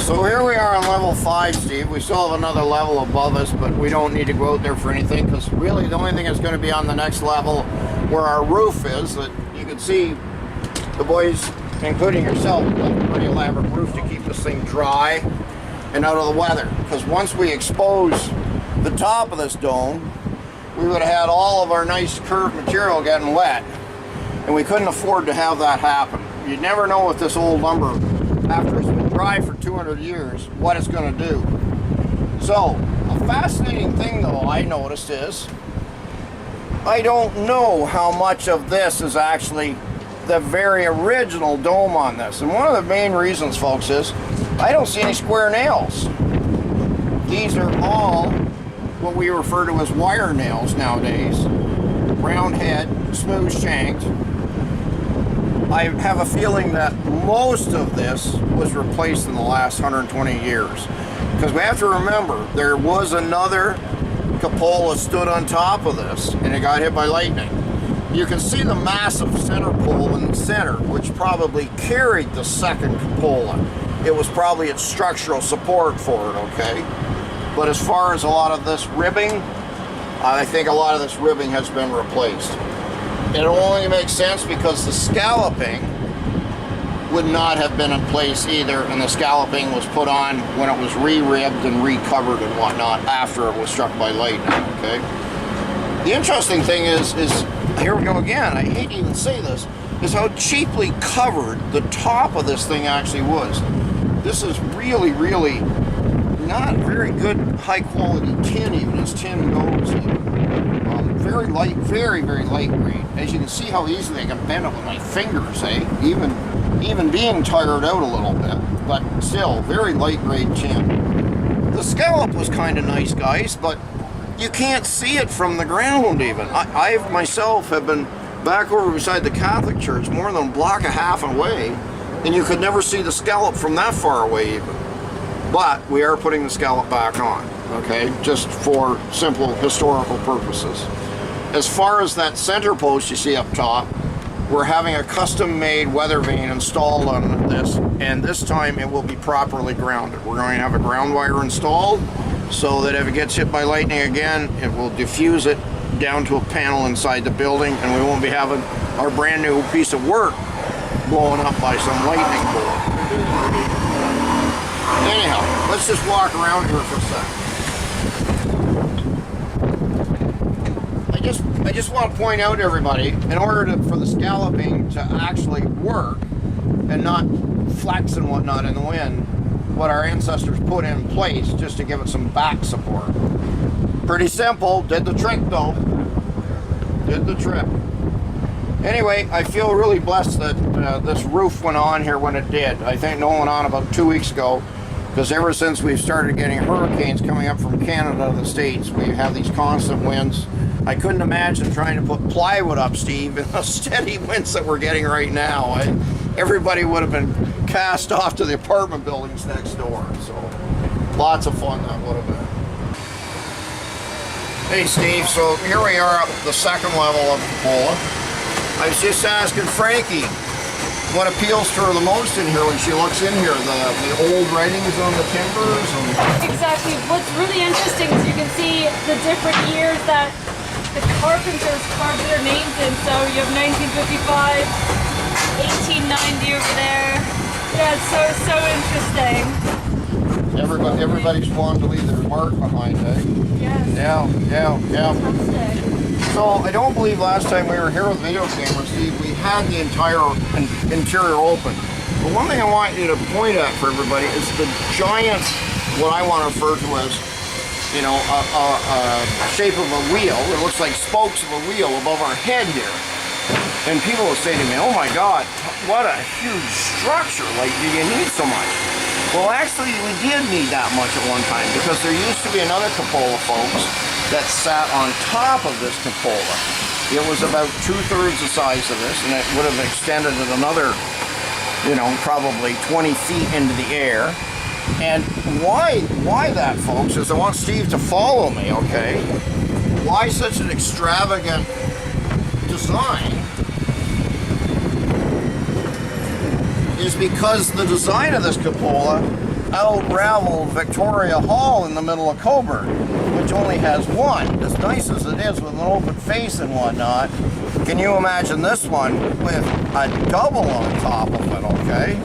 So here we are on level 5, Steve. We still have another level above us, but we don't need to go out there for anything, because really the only thing that's going to be on the next level where our roof is, that you can see the boys, including yourself, built a pretty elaborate roof to keep this thing dry and out of the weather. Because once we expose the top of this dome, we would have had all of our nice curved material getting wet, and we couldn't afford to have that happen. You'd never know with this old lumber, after it's been dry for 200 years, what it's going to do. So, a fascinating thing though I noticed is, I don't know how much of this is actually the very original dome on this. And one of the main reasons, folks, is I don't see any square nails. These are all what we refer to as wire nails nowadays. Round head, smooth shanked. I have a feeling that most of this was replaced in the last 120 years. Because we have to remember, there was another cupola stood on top of this, and it got hit by lightning. You can see the massive center pole in the center, which probably carried the second cupola. It was probably its structural support for it, okay? But as far as a lot of this ribbing, I think a lot of this ribbing has been replaced. It only makes sense because the scalloping would not have been in place either, and the scalloping was put on when it was re-ribbed and recovered and whatnot after it was struck by lightning, okay? The interesting thing is here we go again, I hate to even say this, is how cheaply covered the top of this thing actually was. This is really, really not very good high quality tin, even as tin goes. Very light, very, very light grade. As you can see how easily I can bend it with my fingers, eh? Even being tired out a little bit, but still very light grade tin. The scallop was kind of nice, guys, but you can't see it from the ground even. I myself have been back over beside the Catholic Church more than a block and a half away, and you could never see the scallop from that far away even. But we are putting the scallop back on, okay, just for simple historical purposes. As far as that center post you see up top, we're having a custom-made weather vane installed on this, and this time it will be properly grounded. We're going to have a ground wire installed so that if it gets hit by lightning again, it will diffuse it down to a panel inside the building, and we won't be having our brand new piece of work blowing up by some lightning bolt. Anyhow, let's just walk around here for a second. I just want to point out, everybody, in order for the scalloping to actually work and not flex and whatnot in the wind, what our ancestors put in place just to give it some back support. Pretty simple, did the trick though. Did the trick. Anyway, I feel really blessed that this roof went on here when it did. I think it went on about 2 weeks ago, because ever since we've started getting hurricanes coming up from Canada to the States, we have these constant winds. I couldn't imagine trying to put plywood up, Steve, in the steady winds that we're getting right now. Everybody would have been cast off to the apartment buildings next door. So lots of fun that would have been. Hey Steve, so here we are up the second level of Cobourg. I was just asking Frankie what appeals to her the most in here when she looks in here, the old writings on the timbers. Exactly. What's really interesting is you can see the different years that the carpenters carved their names in. So you have 1955, 1890 over there. Yeah, it's so interesting. Everybody's wanting to leave their mark behind, eh? Yes. Yeah. Fantastic. So I don't believe last time we were here with video camera, Steve, we had the entire interior open. But one thing I want you to point at for everybody is the giant, what I want to refer to as, you know, a shape of a wheel. It looks like spokes of a wheel above our head here. And people will say to me, oh my God, what a huge structure. Like, do you need so much? Well, actually, we did need that much at one time, because there used to be another cupola, folks, that sat on top of this cupola. It was about 2/3 the size of this, and it would have extended it another, you know, probably 20 feet into the air. And why that, folks, is I want Steve to follow me, okay? Why such an extravagant design is because the design of this cupola out-raveled Victoria Hall in the middle of Cobourg, which only has one. As nice as it is with an open face and whatnot, can you imagine this one with a double on top of it, okay?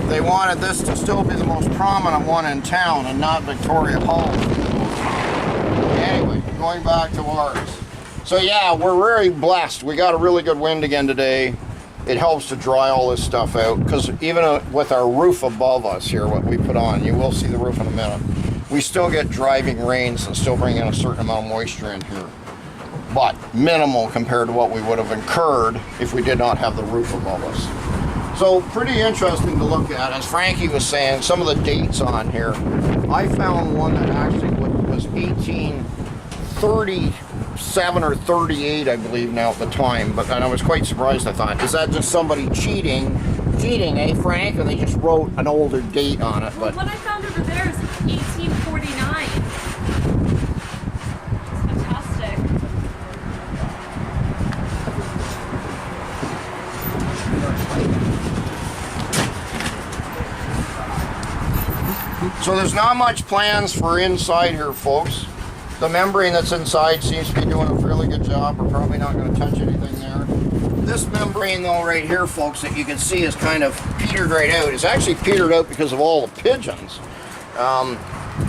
They wanted this to still be the most prominent one in town and not Victoria Hall. Anyway, going back to ours. So yeah, we're very blessed. We got a really good wind again today. It helps to dry all this stuff out, because even with our roof above us here, what we put on, you will see the roof in a minute, we still get driving rains and still bring in a certain amount of moisture in here. But minimal compared to what we would have incurred if we did not have the roof above us. So pretty interesting to look at. As Frankie was saying, some of the dates on here. I found one that actually was 1837 or 38, I believe now at the time. And I was quite surprised. I thought, is that just somebody cheating, eh, Frank? And they just wrote an older date on it. Well, But what I found over there is 1849. It's fantastic. so there's not much plans for inside here, folks. The membrane that's inside seems to be doing a fairly good job. We're probably not going to touch anything there. This membrane though right here, folks, that you can see is kind of petered right out. It's actually petered out because of all the pigeons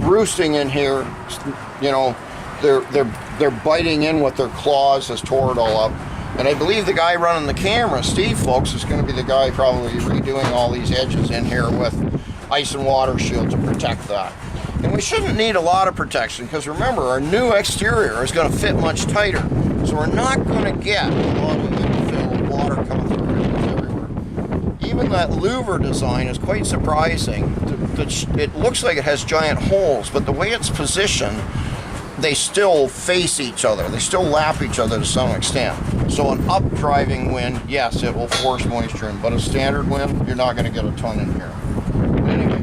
roosting in here. You know, they're biting in with their claws, has tore it all up. And I believe the guy running the camera, Steve, folks, is going to be the guy probably redoing all these edges in here with ice and water shield to protect that. And we shouldn't need a lot of protection because remember, our new exterior is going to fit much tighter. So we're not going to get a lot of infill water coming through everywhere. Even that louver design is quite surprising. It looks like it has giant holes, but the way it's positioned, they still face each other. They still lap each other to some extent. So an up-driving wind, yes, it will force moisture in, but a standard wind, you're not going to get a ton in here. Anyway,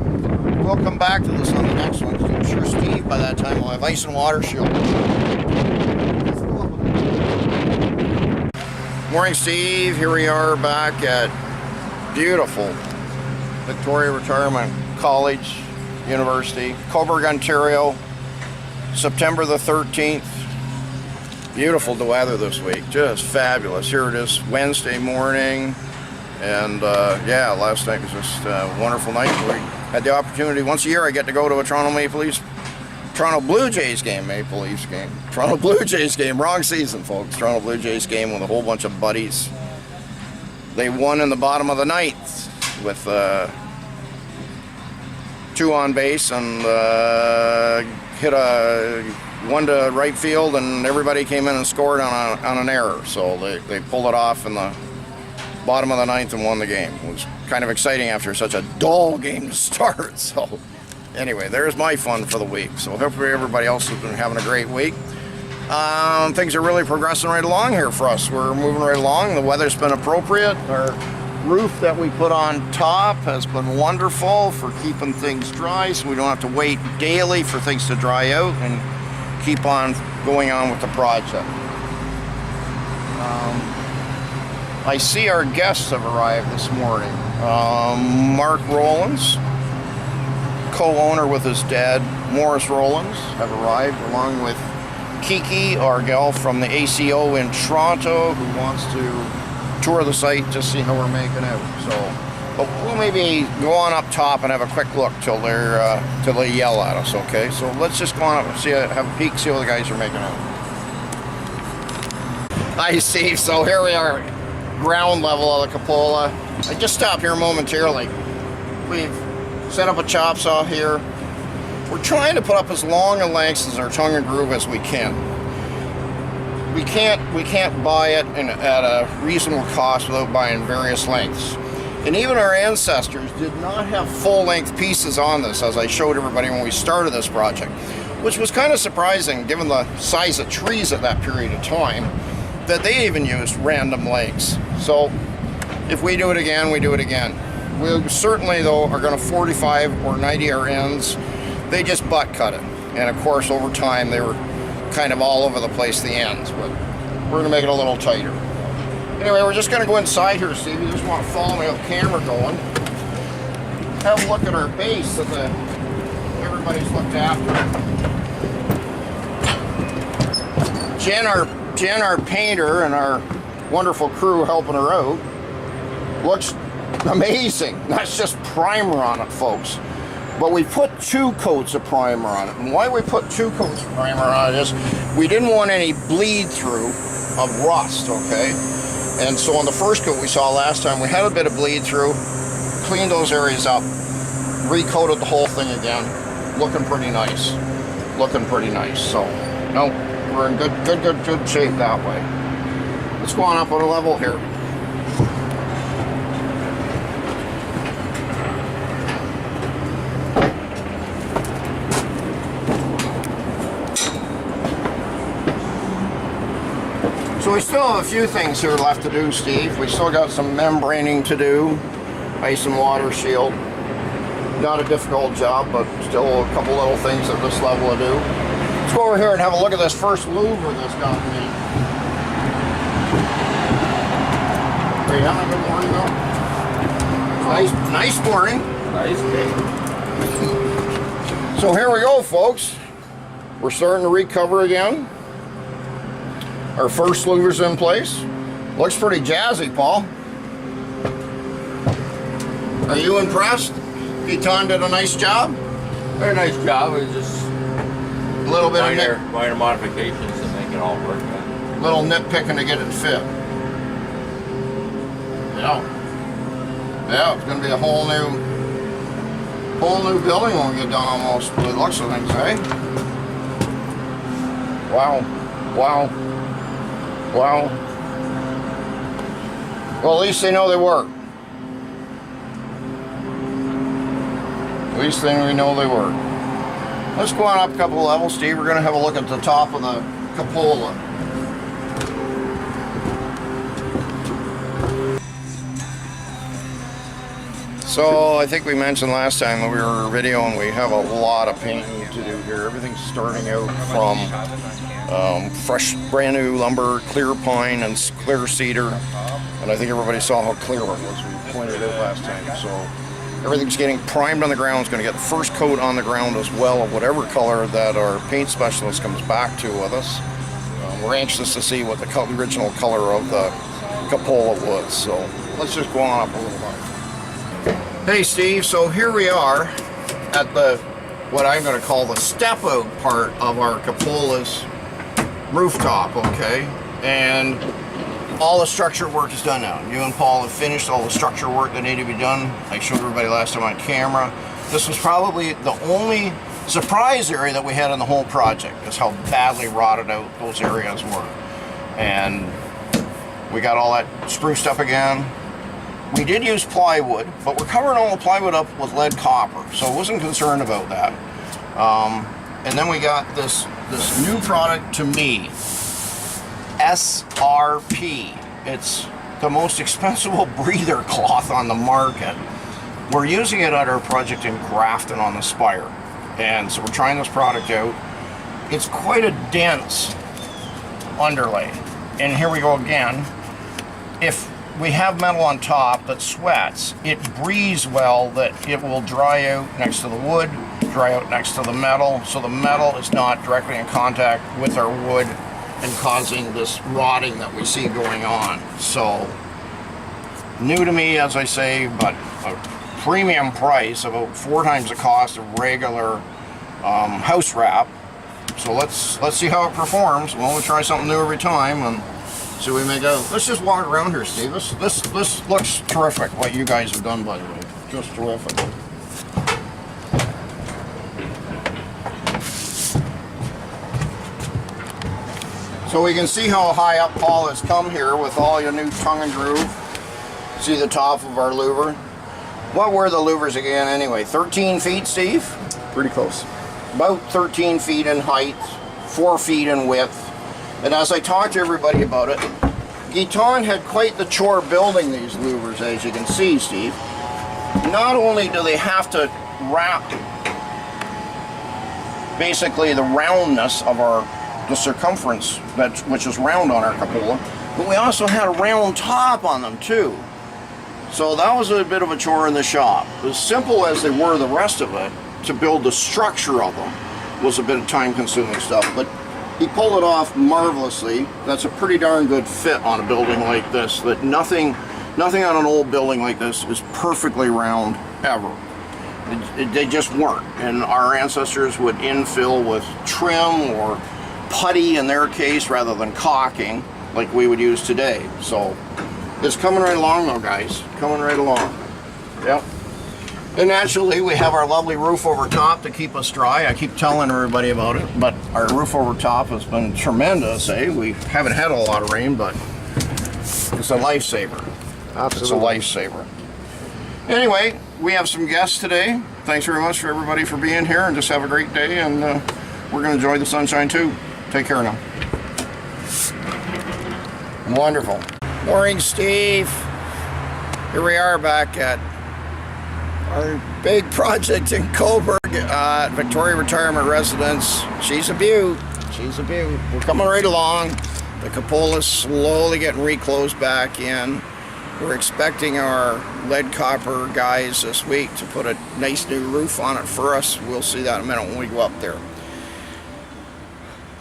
we'll come back to this on the next one. I'm sure Steve, by that time, will have ice and water shield. Morning, Steve. Here we are back at beautiful Victoria Retirement College, University, Cobourg, Ontario. September the 13th. Beautiful the weather this week, just fabulous. Here it is, Wednesday morning, and yeah, last night was just a wonderful night. We had the opportunity, once a year I get to go to a Toronto Blue Jays game, Toronto Blue Jays game, wrong season folks, Toronto Blue Jays game with a whole bunch of buddies. They won in the bottom of the ninth with 2 on base and hit a 1 to right field, and everybody came in and scored on an error. So they pulled it off in the bottom of the ninth and won the game. It was kind of exciting after such a dull game to start. So anyway, there's my fun for the week. So hopefully everybody else has been having a great week. Things are really progressing right along here for us. We're moving right along. The weather's been appropriate. Our roof that we put on top has been wonderful for keeping things dry, so we don't have to wait daily for things to dry out and keep on going on with the project. I see our guests have arrived this morning. Mark Rollins, co-owner with his dad, Morris Rollins, have arrived, along with Kiki, our gal from the ACO in Toronto, who wants to tour the site to see how we're making out. So, but we'll maybe go on up top and have a quick look till they yell at us. Okay, so let's just go on up and see, have a peek, see what the guys are making out. Hi, Steve. So here we are, ground level of the cupola. I just stopped here momentarily. We've set up a chop saw here. We're trying to put up as long a length as our tongue and groove as we can. We can't buy it at a reasonable cost without buying various lengths. And even our ancestors did not have full-length pieces on this, as I showed everybody when we started this project, which was kind of surprising given the size of trees at that period of time, that they even used random lengths. So if we do it again, we do it again. We certainly, though, are going to 45 or 90 our ends. They just butt cut it. And of course, over time, they were kind of all over the place, the ends, but we're going to make it a little tighter. Anyway, we're just going to go inside here, Steve. You just want to follow me with the camera going. Have a look at our base that everybody's looked after. Jen, our painter, and our wonderful crew helping her out, looks amazing. That's just primer on it, folks. But we put 2 coats of primer on it. And why we put 2 coats of primer on it is we didn't want any bleed through of rust, okay? And so on the first coat we saw last time, we had a bit of bleed through, cleaned those areas up, recoated the whole thing again. Looking pretty nice. Looking pretty nice. So, no, we're in good shape that way. Let's go on up on a level here. So we still have a few things here left to do, Steve. We still got some membraning to do, ice and water shield. Not a difficult job, but still a couple little things at this level to do. Let's go over here and have a look at this first louver that's got me. Are you having a good morning, though? Nice morning. Nice day. So here we go, folks. We're starting to recover again. Our first louver's in place. Looks pretty jazzy, Paul. Are you impressed? Giton did a nice job? Very nice job. It was just A little bit of minor modifications to make it all work out. little nitpicking to get it fit. Yeah, it's gonna be a whole new building when we get done almost, with the looks of things, eh? Wow. Well, at least they know they work. At least we know they work. Let's go on up a couple of levels, Steve. We're gonna have a look at the top of the cupola. So I think we mentioned last time that we were videoing, we have a lot of painting to do here. Everything's starting out from fresh, brand new lumber, clear pine and clear cedar. And I think everybody saw how clear it was. We pointed it out last time. So everything's getting primed on the ground. It's going to get the first coat on the ground as well of whatever color that our paint specialist comes back to with us. We're anxious to see what the original color of the cupola was. So let's just go on up a little bit. Hey Steve, so here we are at the, what I'm going to call the step out part of our cupola's rooftop, okay? And all the structure work is done now. You and Paul have finished all the structure work that needed to be done. I showed everybody last time on camera. This was probably the only surprise area that we had in the whole project, is how badly rotted out those areas were. And we got all that spruced up again. We did use plywood, but we're covering all the plywood up with lead copper, so I wasn't concerned about that. And then we got this new product to me, SRP. It's the most expensive breather cloth on the market. We're using it at our project in Grafton on the Spire, and so we're trying this product out. It's quite a dense underlay, and here we go again. If we have metal on top that sweats, it breathes well, that it will dry out next to the wood, dry out next to the metal, so the metal is not directly in contact with our wood and causing this rotting that we see going on. So, new to me, as I say, but a premium price, about 4 times the cost of regular house wrap. So let's see how it performs. Well, we'll try something new every time, and so we may go. Let's just walk around here, Steve. This looks terrific, what you guys have done, by the way. Just terrific. So we can see how high up Paul has come here with all your new tongue and groove. See the top of our louver. What were the louvers again anyway? 13 feet, Steve? Pretty close. About 13 feet in height, 4 feet in width. And as I talked to everybody about it, Giton had quite the chore building these louvers, as you can see, Steve. Not only do they have to wrap basically the roundness of the circumference, which is round on our cupola, but we also had a round top on them too. So that was a bit of a chore in the shop. As simple as they were, the rest of it, to build the structure of them was a bit of time-consuming stuff, but he pulled it off marvelously. That's a pretty darn good fit on a building like this. That nothing on an old building like this is perfectly round ever. They just weren't. And our ancestors would infill with trim or putty in their case rather than caulking like we would use today. So it's coming right along though, guys. Coming right along. Yep. And naturally, we have our lovely roof over top to keep us dry. I keep telling everybody about it, but our roof over top has been tremendous, eh? We haven't had a lot of rain, but it's a lifesaver. Absolutely. It's a lifesaver. Anyway, we have some guests today. Thanks very much for everybody for being here, and just have a great day, and we're going to enjoy the sunshine too. Take care now. Wonderful. Morning, Steve. Here we are back at our big project in Cobourg at Victoria Retirement Residence. She's a beaut. She's a beaut. We're coming right along. The cupola's slowly getting reclosed back in. We're expecting our lead copper guys this week to put a nice new roof on it for us. We'll see that in a minute when we go up there.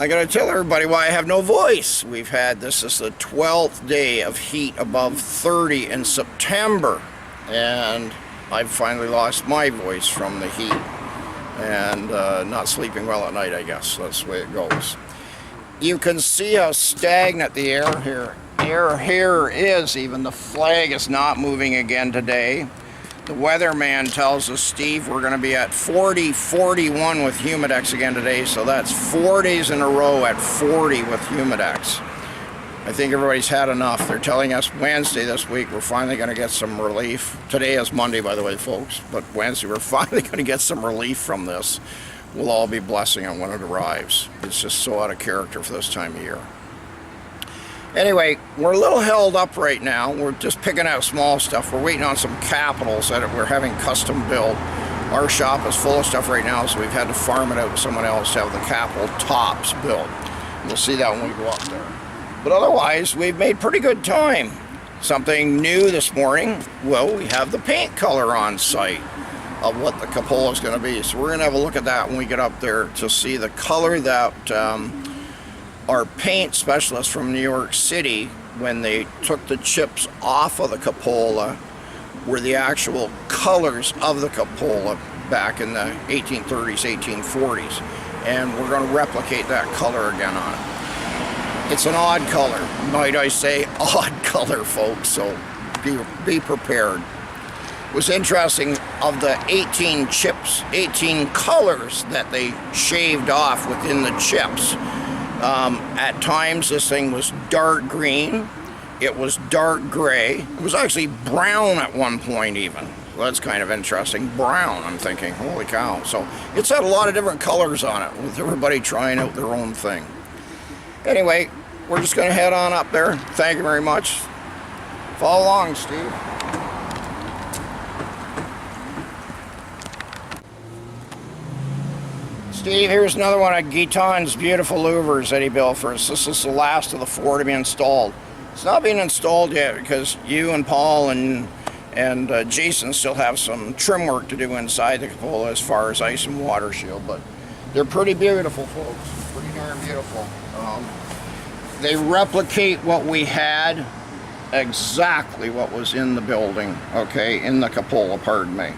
I gotta tell everybody why I have no voice. This is the 12th day of heat above 30 in September, and I've finally lost my voice from the heat and not sleeping well at night, I guess. That's the way it goes. You can see how stagnant the air here is. Even the flag is not moving again today. The weatherman tells us, Steve, we're going to be at 40, 41 with Humidex again today, so that's 4 days in a row at 40 with Humidex. I think everybody's had enough. They're telling us Wednesday this week we're finally going to get some relief. Today is Monday, by the way, folks, but Wednesday we're finally going to get some relief from this. We'll all be blessing it when it arrives. It's just so out of character for this time of year. Anyway, we're a little held up right now. We're just picking out small stuff. We're waiting on some capitals that we're having custom built. Our shop is full of stuff right now, so we've had to farm it out to someone else to have the capital tops built. We'll see that when we go up there. But otherwise, we've made pretty good time. Something new this morning, well, we have the paint color on site of what the cupola is going to be. So we're going to have a look at that when we get up there to see the color that our paint specialists from New York City, when they took the chips off of the cupola, were the actual colors of the cupola back in the 1830s, 1840s. And we're going to replicate that color again on it. It's an odd color, might I say, odd color, folks, so be prepared. It was interesting, of the 18 chips, 18 colors that they shaved off within the chips, at times this thing was dark green, it was dark gray, it was actually brown at one point even. Well, that's kind of interesting. Brown, I'm thinking, holy cow. So it's had a lot of different colors on it, with everybody trying out their own thing. Anyway, we're just going to head on up there. Thank you very much. Follow along, Steve. Steve, here's another one of Guiton's beautiful louvers that he built for us. This is the last of the 4 to be installed. It's not being installed yet because you and Paul and Jason still have some trim work to do inside the cupola as far as ice and water shield, but they're pretty beautiful, folks. Pretty darn beautiful. They replicate what we had, exactly what was in the building, okay, in the cupola, pardon me,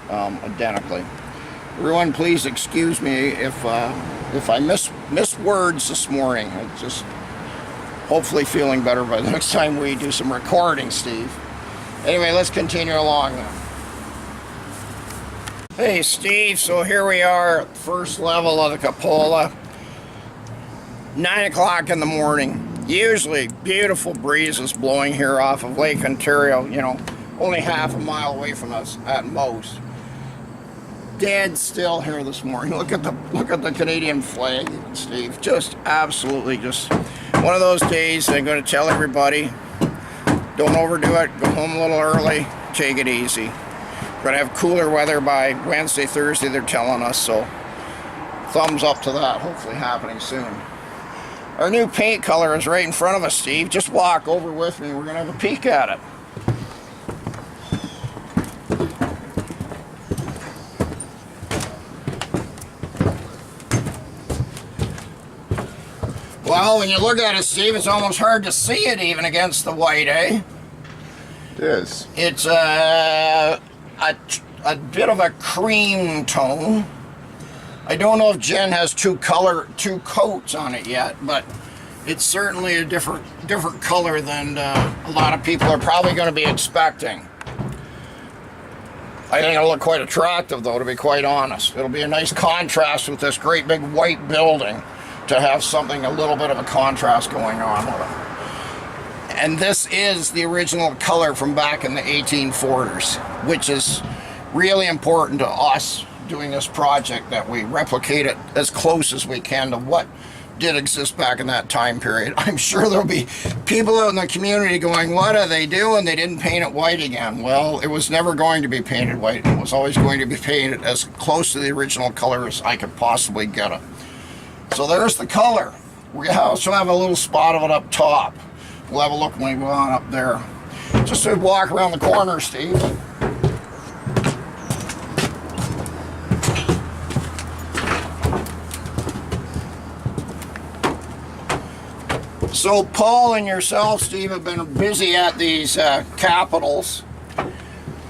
identically. Everyone, please excuse me if I miss words this morning. I'm just hopefully feeling better by the next time we do some recording, Steve. Anyway, let's continue along then. Hey, Steve, so here we are, first level of the cupola. 9 o'clock in the morning. Usually beautiful breezes blowing here off of Lake Ontario, you know, only half a mile away from us at most. Dead still here this morning. Look at the Canadian flag, Steve. Just absolutely just one of those days. I'm going to tell everybody, don't overdo it. Go home a little early. Take it easy. We're going to have cooler weather by Wednesday, Thursday, they're telling us, so thumbs up to that. Hopefully happening soon. Our new paint color is right in front of us, Steve. Just walk over with me. We're going to have a peek at it. Well, when you look at it, Steve, it's almost hard to see it even against the white, eh? It is. It's a bit of a cream tone. I don't know if Jen has two coats on it yet, but it's certainly a different color than a lot of people are probably going to be expecting. I think it'll look quite attractive, though, to be quite honest. It'll be a nice contrast with this great big white building, to have something, a little bit of a contrast going on with it. And this is the original color from back in the 1840s, which is really important to us doing this project, that we replicate it as close as we can to what did exist back in that time period. I'm sure there'll be people out in the community going, what are they doing? They didn't paint it white again. Well, it was never going to be painted white. It was always going to be painted as close to the original color as I could possibly get it. So there's the color. We also have a little spot of it up top. We'll have a look when we go on up there. Just to walk around the corner, Steve. So Paul and yourself, Steve, have been busy at these capitals,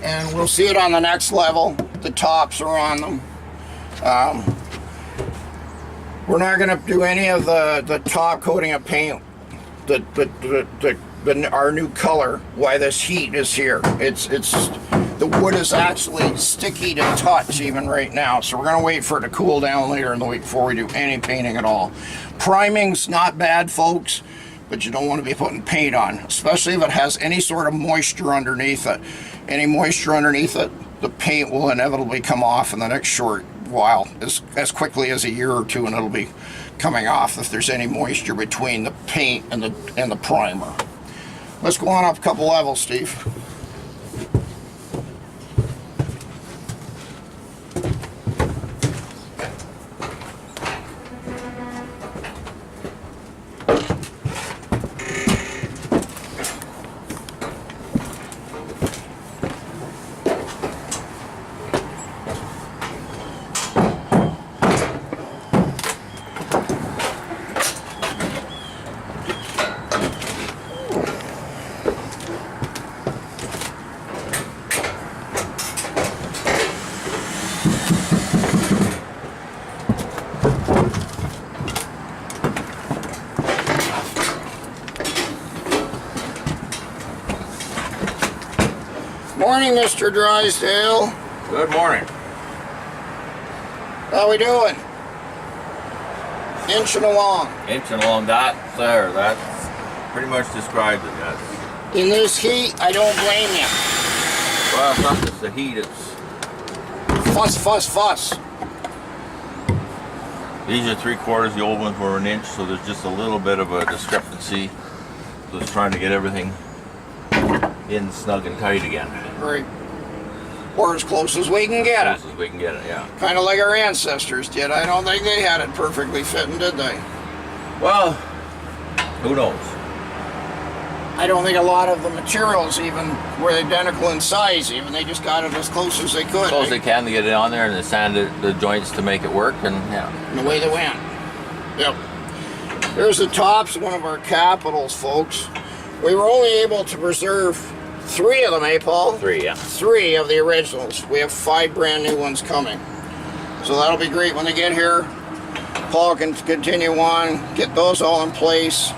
and we'll see it on the next level. The tops are on them. We're not going to do any of the top coating of paint. Our new color. Why this heat is here? It's the wood is actually sticky to touch even right now. So we're going to wait for it to cool down later in the week before we do any painting at all. Priming's not bad, folks, but you don't want to be putting paint on, especially if it has any sort of moisture underneath it. Any moisture underneath it, the paint will inevitably come off in the next short while, as quickly as a year or two, and it'll be coming off if there's any moisture between the paint and the primer. Let's go on up a couple levels, Steve. Morning, Mr. Drysdale. Good morning. How we doing? Inching along. Inching along that there. That's pretty much describes it. That's, In this heat, I don't blame you. well, it's not just the heat. It's Fuss, fuss, fuss. these are 3/4. The old ones were an inch, so there's just a little bit of a discrepancy. Just trying to get everything in snug and tight again. Right. Or as close as we can get it. As close as we can get it, yeah. Kind of like our ancestors did. I don't think they had it perfectly fitting, did they? Well, who knows? I don't think a lot of the materials even were identical in size even. They just got it as close as they could. As close as they can to get it on there, and they sanded the joints to make it work, and yeah. And away they went. Yep. Here's the tops of one of our capitals, folks. We were only able to preserve 3 of them, eh, Paul? 3, yeah. 3 of the originals. We have 5 brand new ones coming. So that'll be great when they get here. Paul can continue on, get those all in place.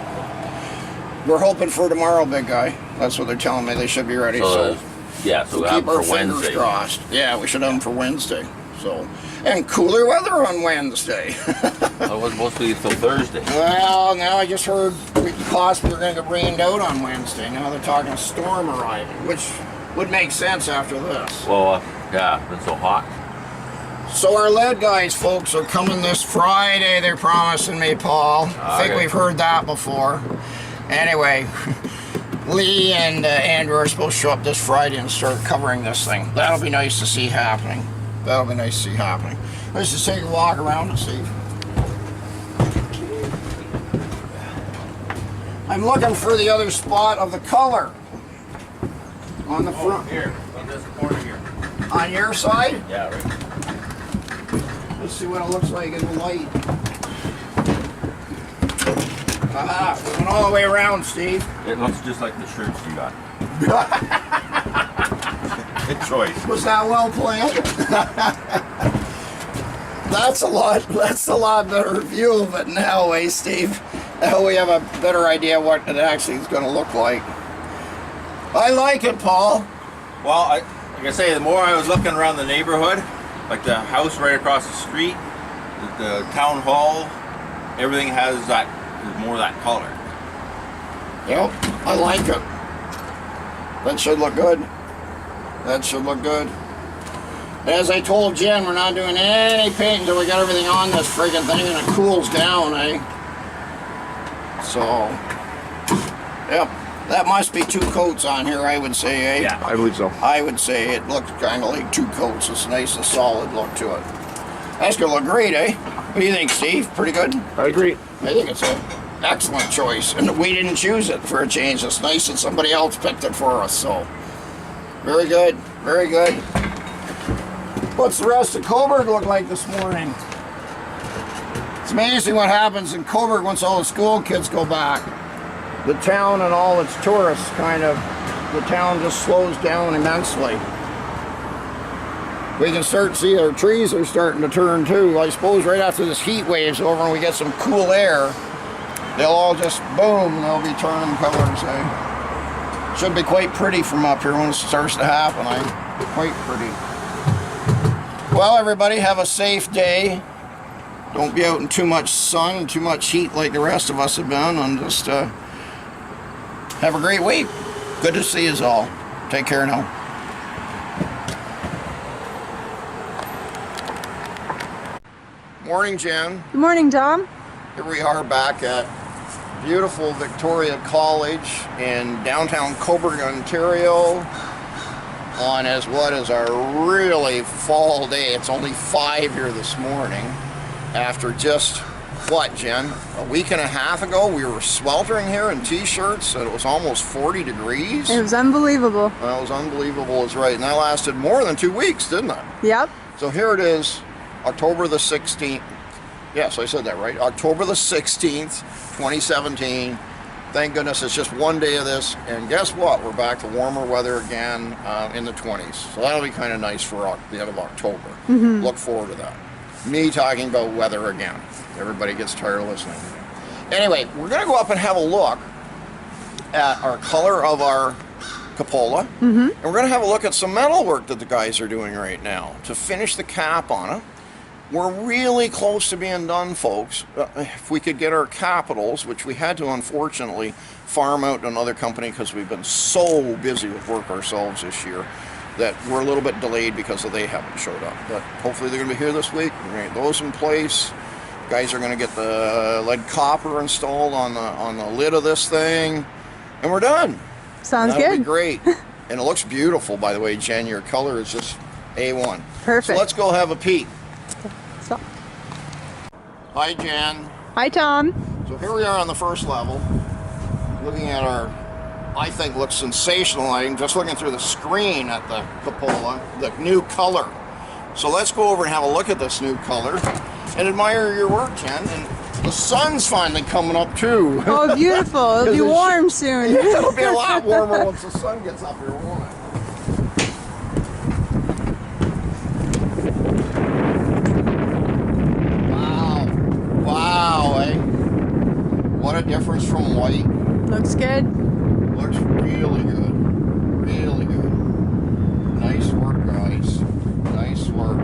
We're hoping for tomorrow, big guy. That's what they're telling me. They should be ready. So yeah, so we'll we'll have keep our them for fingers Wednesday. crossed. Yeah, we should have them for Wednesday. So, and cooler weather on Wednesday. It was supposed to be till Thursday. Well, now I just heard we possibly going to get rained out on Wednesday. Now they're talking a storm arriving, which would make sense after this. Well, yeah, it's been so hot. So our lead guys, folks, are coming this Friday. They're promising me, Paul. I think Okay. we've heard that before. Anyway, Lee and Andrew are supposed to show up this Friday and start covering this thing. That'll be nice to see happening. That'll be nice to see happening. Let's just take a walk around and see. I'm looking for the other spot of the color on the front. Here, on this corner here. On your side? Yeah, right. Let's see what it looks like in the light. Aha, we went all the way around, Steve. It looks just like the shirts you got. Good choice. Was that well planned? That's a lot better view of it now, eh, Steve? Now we have a better idea what it actually is going to look like. I like it, Paul. Well, like I say, the more I was looking around the neighborhood, like the house right across the street, the town hall, everything has that, more of that color. Yep, I like it. That should look good. That should look good. As I told Jen, we're not doing any paint until we got everything on this friggin' thing and it cools down, eh? So, yep, that must be 2 coats on here, I would say, eh? Yeah. I believe so. I would say it looks kind of like 2 coats. It's a nice and solid look to it. That's gonna look great, eh? What do you think, Steve? Pretty good? I agree. I think it's an excellent choice, and we didn't choose it for a change. It's nice that somebody else picked it for us, so very good, very good. What's the rest of Cobourg look like this morning? It's amazing what happens in Cobourg once all the school kids go back. the town and all its tourists the town just slows down immensely. We can start to see our trees are starting to turn too. I suppose right after this heat wave's over and we get some cool air, they'll all just boom, they'll be turning colors. Should be quite pretty from up here when it starts to happen. Quite pretty. Well, everybody, have a safe day. Don't be out in too much sun and too much heat like the rest of us have been, and just have a great week. Good to see you all. Take care now. Morning, Jen. Good morning, Tom. Here we are back at beautiful Victoria College in downtown Cobourg, Ontario, on what is our really fall day. It's only 5 here this morning. After just, what, Jen? A week and a half ago, we were sweltering here in t-shirts, and it was almost 40 degrees. It was unbelievable. Well, it was unbelievable, is right. And that lasted more than 2 weeks, didn't it? Yep. So here it is, October the 16th. Yes, I said that right. October the 16th, 2017. Thank goodness it's just one day of this. And guess what? We're back to warmer weather again in the 20s. So that'll be kind of nice for the end of October. Mm-hmm. Look forward to that. Me talking about weather again. Everybody gets tired of listening to me. Anyway, we're going to go up and have a look at our color of our cupola. Mm-hmm. And we're going to have a look at some metal work that the guys are doing right now to finish the cap on it. We're really close to being done, folks. If we could get our capitals, which we had to unfortunately farm out to another company because we've been so busy with work ourselves this year, that we're a little bit delayed because they haven't showed up. But hopefully they're going to be here this week. We're going to get those in place. Guys are going to get the lead copper installed on the lid of this thing, and we're done. Sounds That'll good. be great. And it looks beautiful, by the way, Jen. Your color is just A1. Perfect. So let's go have a peek. So, Hi, Jen. hi, Tom. So here we are on the first level, looking at our, I think, looks sensational lighting, just looking through the screen at the cupola, the new color. So let's go over and have a look at this new color and admire your work, Jen. And the sun's finally coming up too. Oh, beautiful. It'll be warm soon. Yeah, it'll be a lot warmer once the sun gets up here, won't it? Wow, eh? What a difference from white. Looks good. Looks really good. Really good. Nice work, guys. Nice work.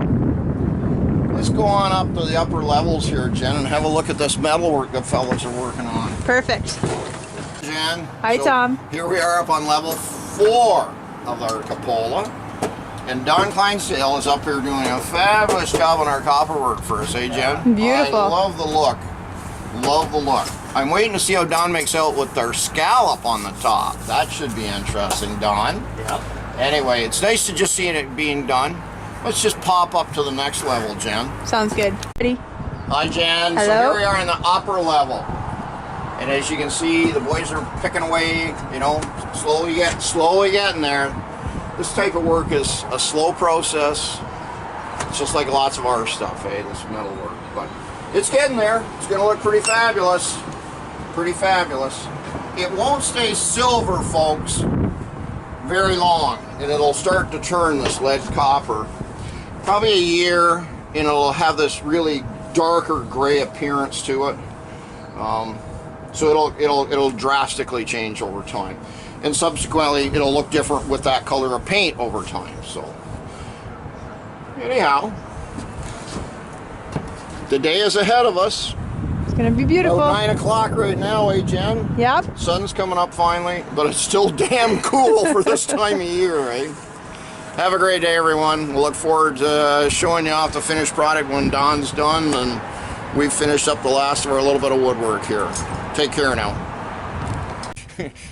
Let's go on up to the upper levels here, Jen, and have a look at this metal work the fellas are working on. Perfect. Jen. Hi, Tom. Here we are up on level 4 of our cupola. And Don Clydesdale is up here doing a fabulous job on our copper work for us, eh, Jen? Beautiful. I love the look. Love the look. I'm waiting to see how Don makes out with our scallop on the top. That should be interesting, Don. Yep. Anyway, it's nice to just see it being done. Let's just pop up to the next level, Jen. Sounds good. Ready? Hi, Jen. Hello? So here we are in the upper level. And as you can see, the boys are picking away, you know, slowly getting there. This type of work is a slow process. It's just like lots of our stuff, eh? This metal work. But it's getting there. It's going to look pretty fabulous. Pretty fabulous. It won't stay silver, folks, very long. And it'll start to turn this lead copper. Probably a year, and it'll have this really darker gray appearance to it. So it'll drastically change over time. And subsequently, it'll look different with that color of paint over time. So, anyhow, the day is ahead of us. It's going to be beautiful. About 9 o'clock right now, eh, Jen? Yep. Sun's coming up finally, but it's still damn cool for this time of year, eh? Have a great day, everyone. We'll look forward to showing you off the finished product when Don's done and we've finished up the last of our little bit of woodwork here. Take care now.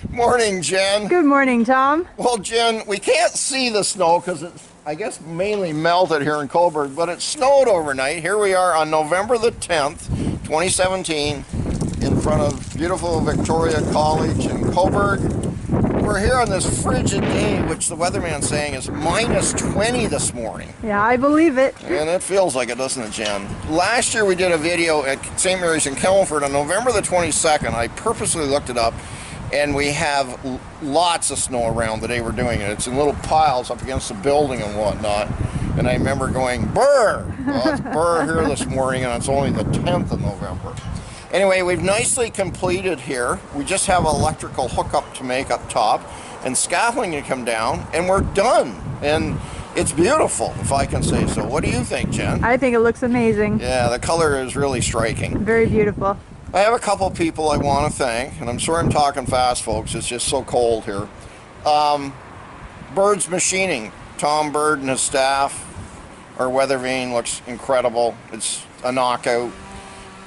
Morning, Jen. Good morning, Tom. Well, Jen, we can't see the snow because it's, I guess, mainly melted here in Cobourg, but it snowed overnight. Here we are on November the 10th, 2017, in front of beautiful Victoria College in Cobourg. We're here on this frigid day, which the weatherman's saying is minus 20 this morning. Yeah, I believe it. And it feels like it, doesn't it, Jen? Last year we did a video at St. Mary's in Kelmford on November the 22nd. I purposely looked it up. And we have lots of snow around the day we're doing it. It's in little piles up against the building and whatnot. And I remember going, "Brr!" Well, it's brr here this morning, and it's only the 10th of November. Anyway, we've nicely completed here. We just have an electrical hookup to make up top and scaffolding to come down, and we're done. And it's beautiful, if I can say so. What do you think, Jen? I think it looks amazing. Yeah, the color is really striking. Very beautiful. I have a couple people I want to thank, and I'm sorry I'm talking fast, folks. It's just so cold here. Bird's Machining, Tom Bird and his staff. Our weather vane looks incredible. It's a knockout.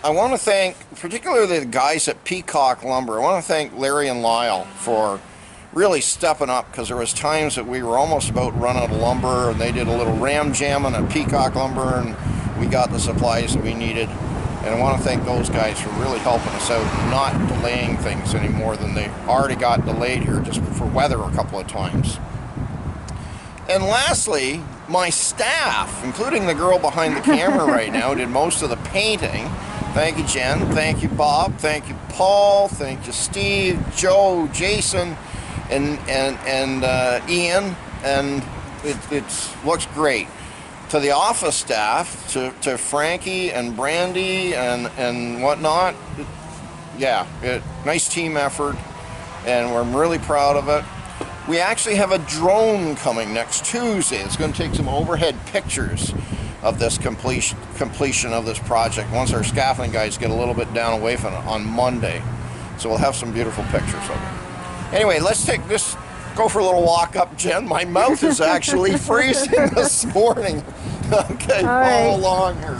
I want to thank particularly the guys at Peacock Lumber. I want to thank Larry and Lyle for really stepping up, because there was times that we were almost about run out of lumber, and they did a little ram jamming at Peacock Lumber, and we got the supplies that we needed. And I want to thank those guys for really helping us out, not delaying things any more than they already got delayed here just for weather a couple of times. And lastly, my staff, including the girl behind the camera right now, did most of the painting. Thank you, Jen. Thank you, Bob. Thank you, Paul. Thank you, Steve, Joe, Jason, and Ian. And it looks great. To the office staff, to Frankie and Brandy and whatnot, nice team effort, and we're really proud of it. We actually have a drone coming next Tuesday. It's going to take some overhead pictures of this completion of this project once our scaffolding guys get a little bit down away from it on Monday. So we'll have some beautiful pictures of it. Anyway, let's take this. Go for a little walk up, Jen. My mouth is actually freezing this morning. Okay, follow along here.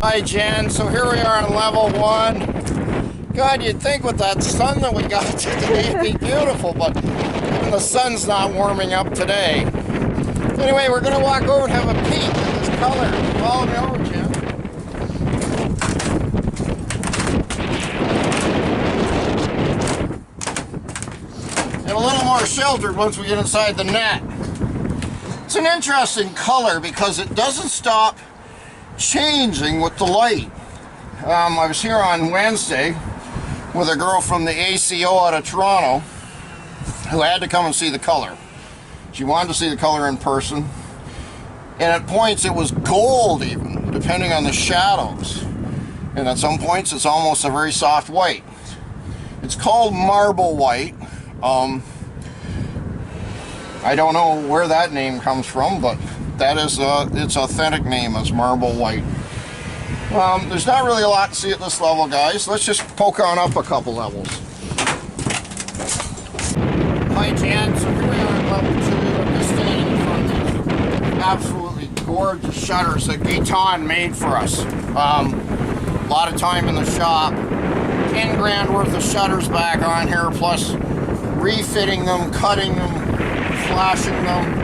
Hi, Jen. So here we are on level 1. God, you'd think with that sun that we got today it'd be beautiful, but even the sun's not warming up today. Anyway, we're going to walk over and have a peek at this color. Follow me over, Jen. And a little more sheltered once we get inside the net. It's an interesting color because it doesn't stop changing with the light. I was here on Wednesday with a girl from the ACO out of Toronto who had to come and see the color. She wanted to see the color in person, and at points it was gold even, depending on the shadows. And at some points it's almost a very soft white. It's called marble white. I don't know where that name comes from, but that is its authentic name is marble white. There's not really a lot to see at this level, guys. Let's just poke on up a couple levels. Hi, Jan. So here we are at level 2. I'm just standing in front of these absolutely gorgeous shutters that Gaetan made for us. A lot of time in the shop. 10 grand worth of shutters back on here, plus refitting them, cutting them, flashing them.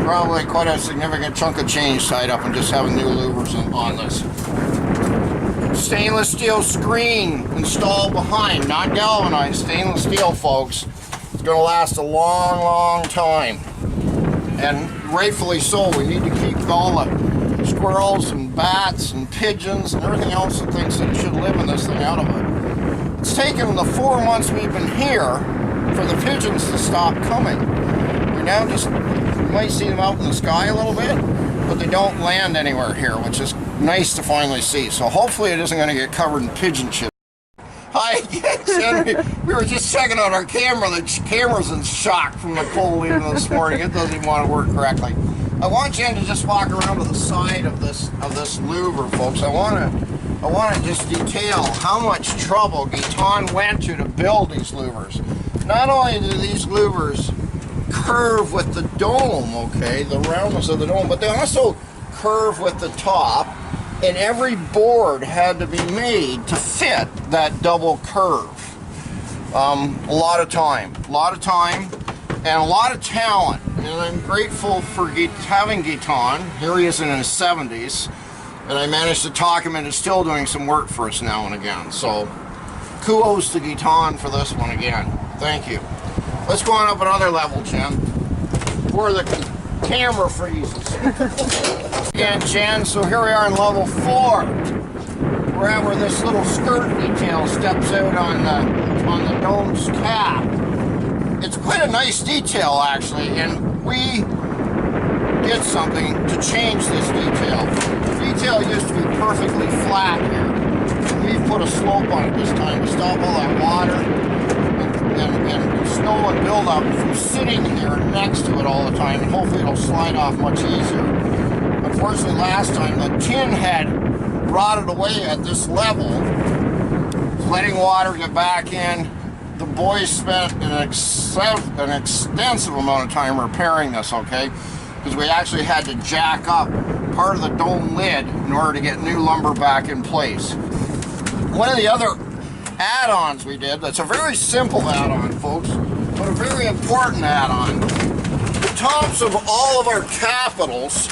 Probably quite a significant chunk of change tied up and just having new louvers on this. Stainless steel screen installed behind, not galvanized, stainless steel, folks. It's going to last a long, long time. And rightfully so. We need to keep all the squirrels and bats and pigeons and everything else that thinks that should live in this thing out of it. It's taken the 4 months we've been here for the pigeons to stop coming. We now just, you might see them out in the sky a little bit, but they don't land anywhere here, which is nice to finally see. So hopefully it isn't going to get covered in pigeon shit. Hi, yes, we were just checking out our camera. The camera's in shock from the cold even this morning. It doesn't even want to work correctly. I want Jen to just walk around to the side of this louver, folks. I want to just detail how much trouble Gaetan went to build these louvers. Not only do these louvers curve with the dome, okay, the roundness of the dome, but they also curve with the top, and every board had to be made to fit that double curve. A lot of time, and a lot of talent, and I'm grateful for having Gaetan. Here he is in his 70s, and I managed to talk him into still doing some work for us now and again. So kudos to Gaetan for this one again. Thank you. Let's go on up another level, Jen, before the camera freezes. Again, Jen, so here we are in level 4. right where this little skirt detail steps out on the dome's cap. It's quite a nice detail actually, and we did something to change this detail. The detail used to be perfectly flat here. We've put a slope on it this time to stop all that water and snow and buildup from sitting here next to it all the time, and hopefully it'll slide off much easier. Unfortunately, last time the tin had rotted away at this level, letting water get back in. The boys spent an extensive amount of time repairing this, okay? Because we actually had to jack up part of the dome lid in order to get new lumber back in place. One of the other add-ons we did, that's a very simple add-on, folks, but a very important add-on. The tops of all of our capitals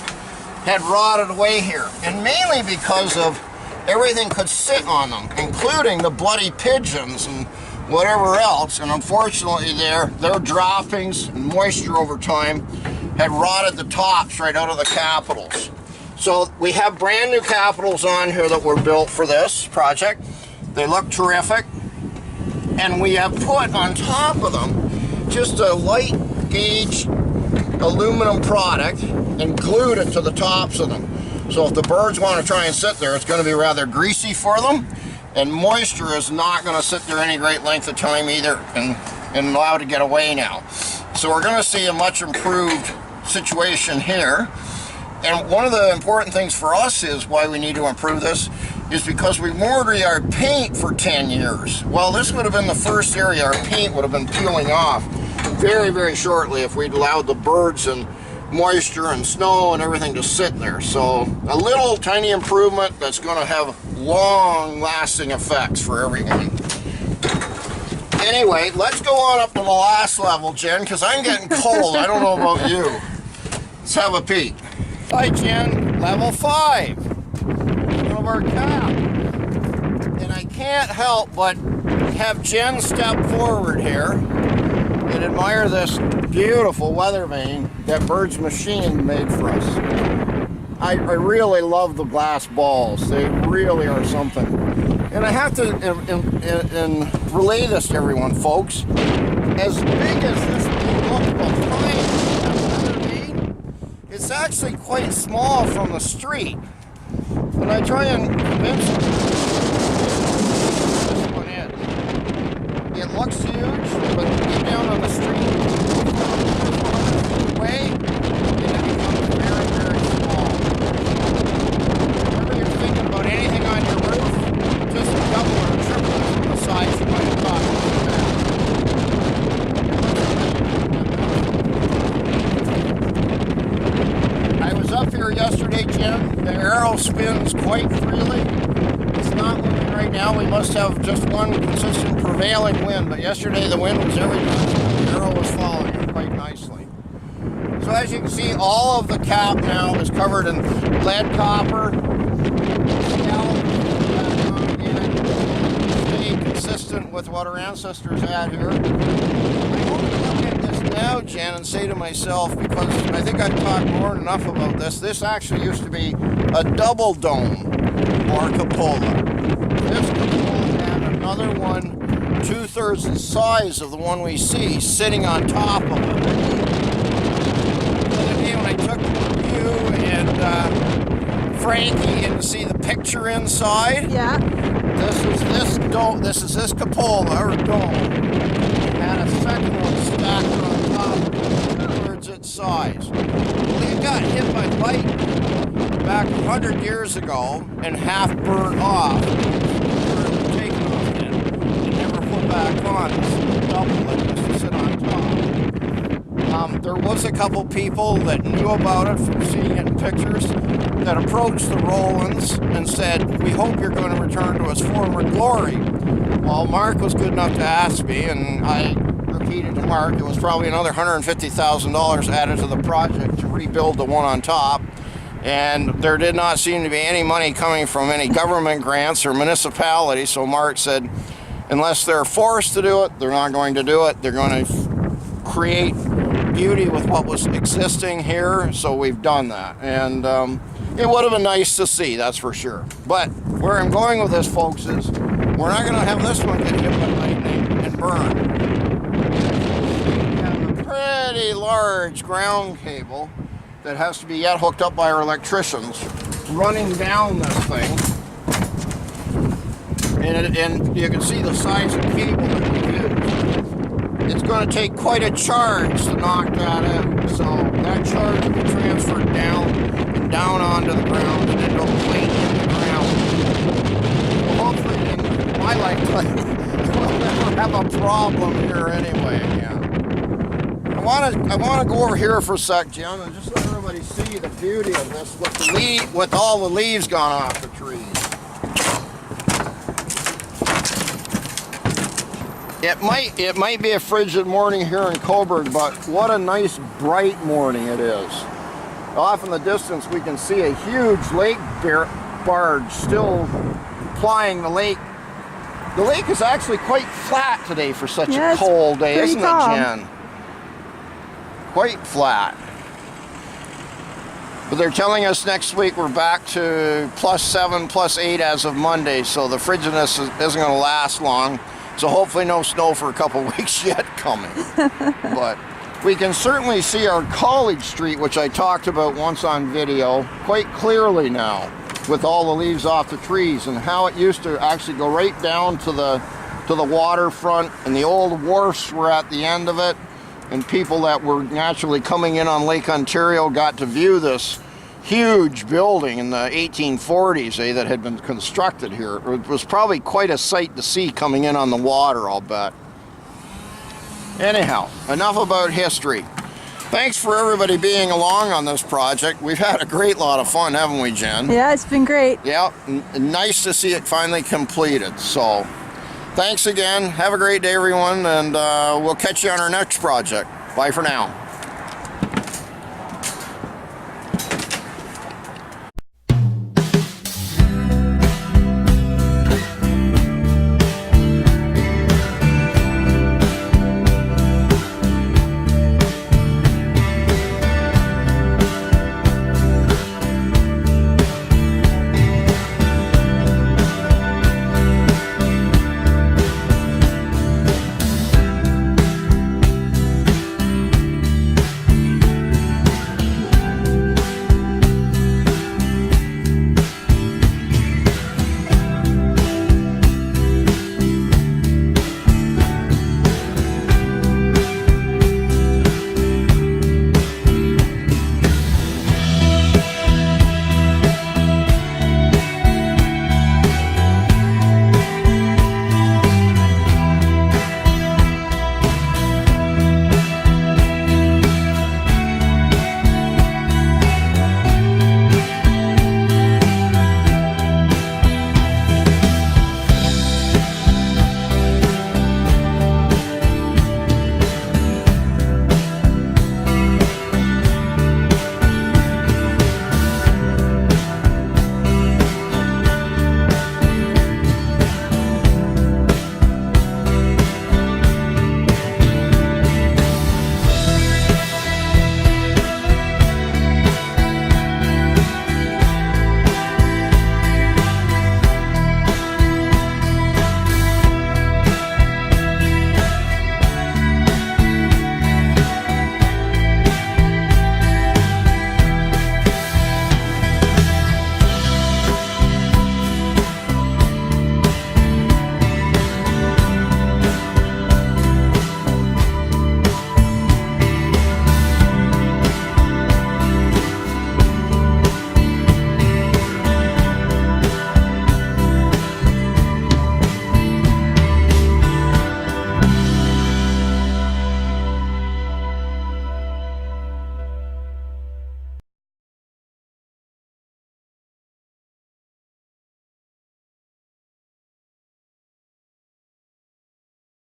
had rotted away here, and mainly because of everything could sit on them, including the bloody pigeons and whatever else, and unfortunately their droppings and moisture over time had rotted the tops right out of the capitals. So we have brand new capitals on here that were built for this project. They look terrific, and we have put on top of them just a light gauge aluminum product and glued it to the tops of them. So if the birds want to try and sit there, it's going to be rather greasy for them, and moisture is not going to sit there any great length of time either and allow it to get away now. So we're going to see a much improved situation here. And one of the important things for us is why we need to improve this is because we warranted our paint for 10 years. Well, this would have been the first area our paint would have been peeling off very, very shortly if we'd allowed the birds and moisture and snow and everything to sit there. So a little tiny improvement that's going to have long-lasting effects for everybody. Anyway, let's go on up to the last level, Jen, because I'm getting cold. I don't know about you. Let's have a peek. Hi, Jen. Level 5. One of our cap. And I can't help but have Jen step forward here and admire this beautiful weather vane that Bird's Machine made for us. I really love the glass balls. They really are something. And I have to relay this to everyone, folks. As big as this thing looks behind that weather vane, it's actually quite small from the street. When I try and convince this one in, it looks huge, but you get down on the street, away, and it becomes very, very small. Whenever you're thinking about anything on your roof, just double or triple it from the size you might have thought. I was up here yesterday, Jim. The arrow spins quite freely. It's not moving right now. We must have just one consistent prevailing wind, but yesterday the wind was every direction. The arrow was following it quite nicely. So as you can see, all of the cap now is covered in lead copper. Stay consistent with what our ancestors had here. I want to look at this now, Jen, and say to myself, because I think I've talked more than enough about this, this actually used to be a double dome or cupola. This cupola had another one 2/3 the size of the one we see sitting on top of it. The other day when I took you and Frankie in to see the picture inside, Yeah. this is this dome. This is this cupola or dome. And a second one stacked on top, 2/3 its size. Well, it got hit by lightning back 100 years ago and half burned off. Taken off it and never put back on. It's double it just to sit on top. There was a couple people that knew about it from seeing it in pictures that approached the Rowlands and said, "We hope you're going to return to its former glory." Well, Mark was good enough to ask me, and I repeated to Mark it was probably another $150,000 added to the project to rebuild the one on top. And there did not seem to be any money coming from any government grants or municipality, so Mark said, unless they're forced to do it, they're not going to do it. They're going to create beauty with what was existing here, so we've done that. And it would have been nice to see, that's for sure. But where I'm going with this, folks, is we're not going to have this one get hit by lightning and burn. We have a pretty large ground cable that has to be yet hooked up by our electricians running down this thing. And you can see the size of cable that we use. It's going to take quite a charge to knock that in. So that charge will be transferred down and down onto the ground and into a plate in the ground. Well, hopefully in my lifetime we'll never have a problem here anyway again. I want to go over here for a sec, Jim, and just let everybody see the beauty of this with all the leaves gone off the trees. It might be a frigid morning here in Cobourg, but what a nice bright morning it is. Off in the distance we can see a huge lake barge still plying the lake. The lake is actually quite flat today for such a cold day, isn't it, Jen? Quite flat. But they're telling us next week we're back to +7, +8 as of Monday, so the frigidness isn't going to last long. So hopefully no snow for a couple weeks yet coming. But we can certainly see our College Street, which I talked about once on video, quite clearly now, with all the leaves off the trees, and how it used to actually go right down to the waterfront, and the old wharfs were at the end of it, and people that were naturally coming in on Lake Ontario got to view this huge building in the 1840s that had been constructed here. It was probably quite a sight to see coming in on the water, I'll bet. Anyhow, enough about history. Thanks for everybody being along on this project. We've had a great lot of fun, haven't we, Jen? Yeah, it's been great. Yeah, nice to see it finally completed. So, thanks again. Have a great day, everyone, and we'll catch you on our next project. Bye for now.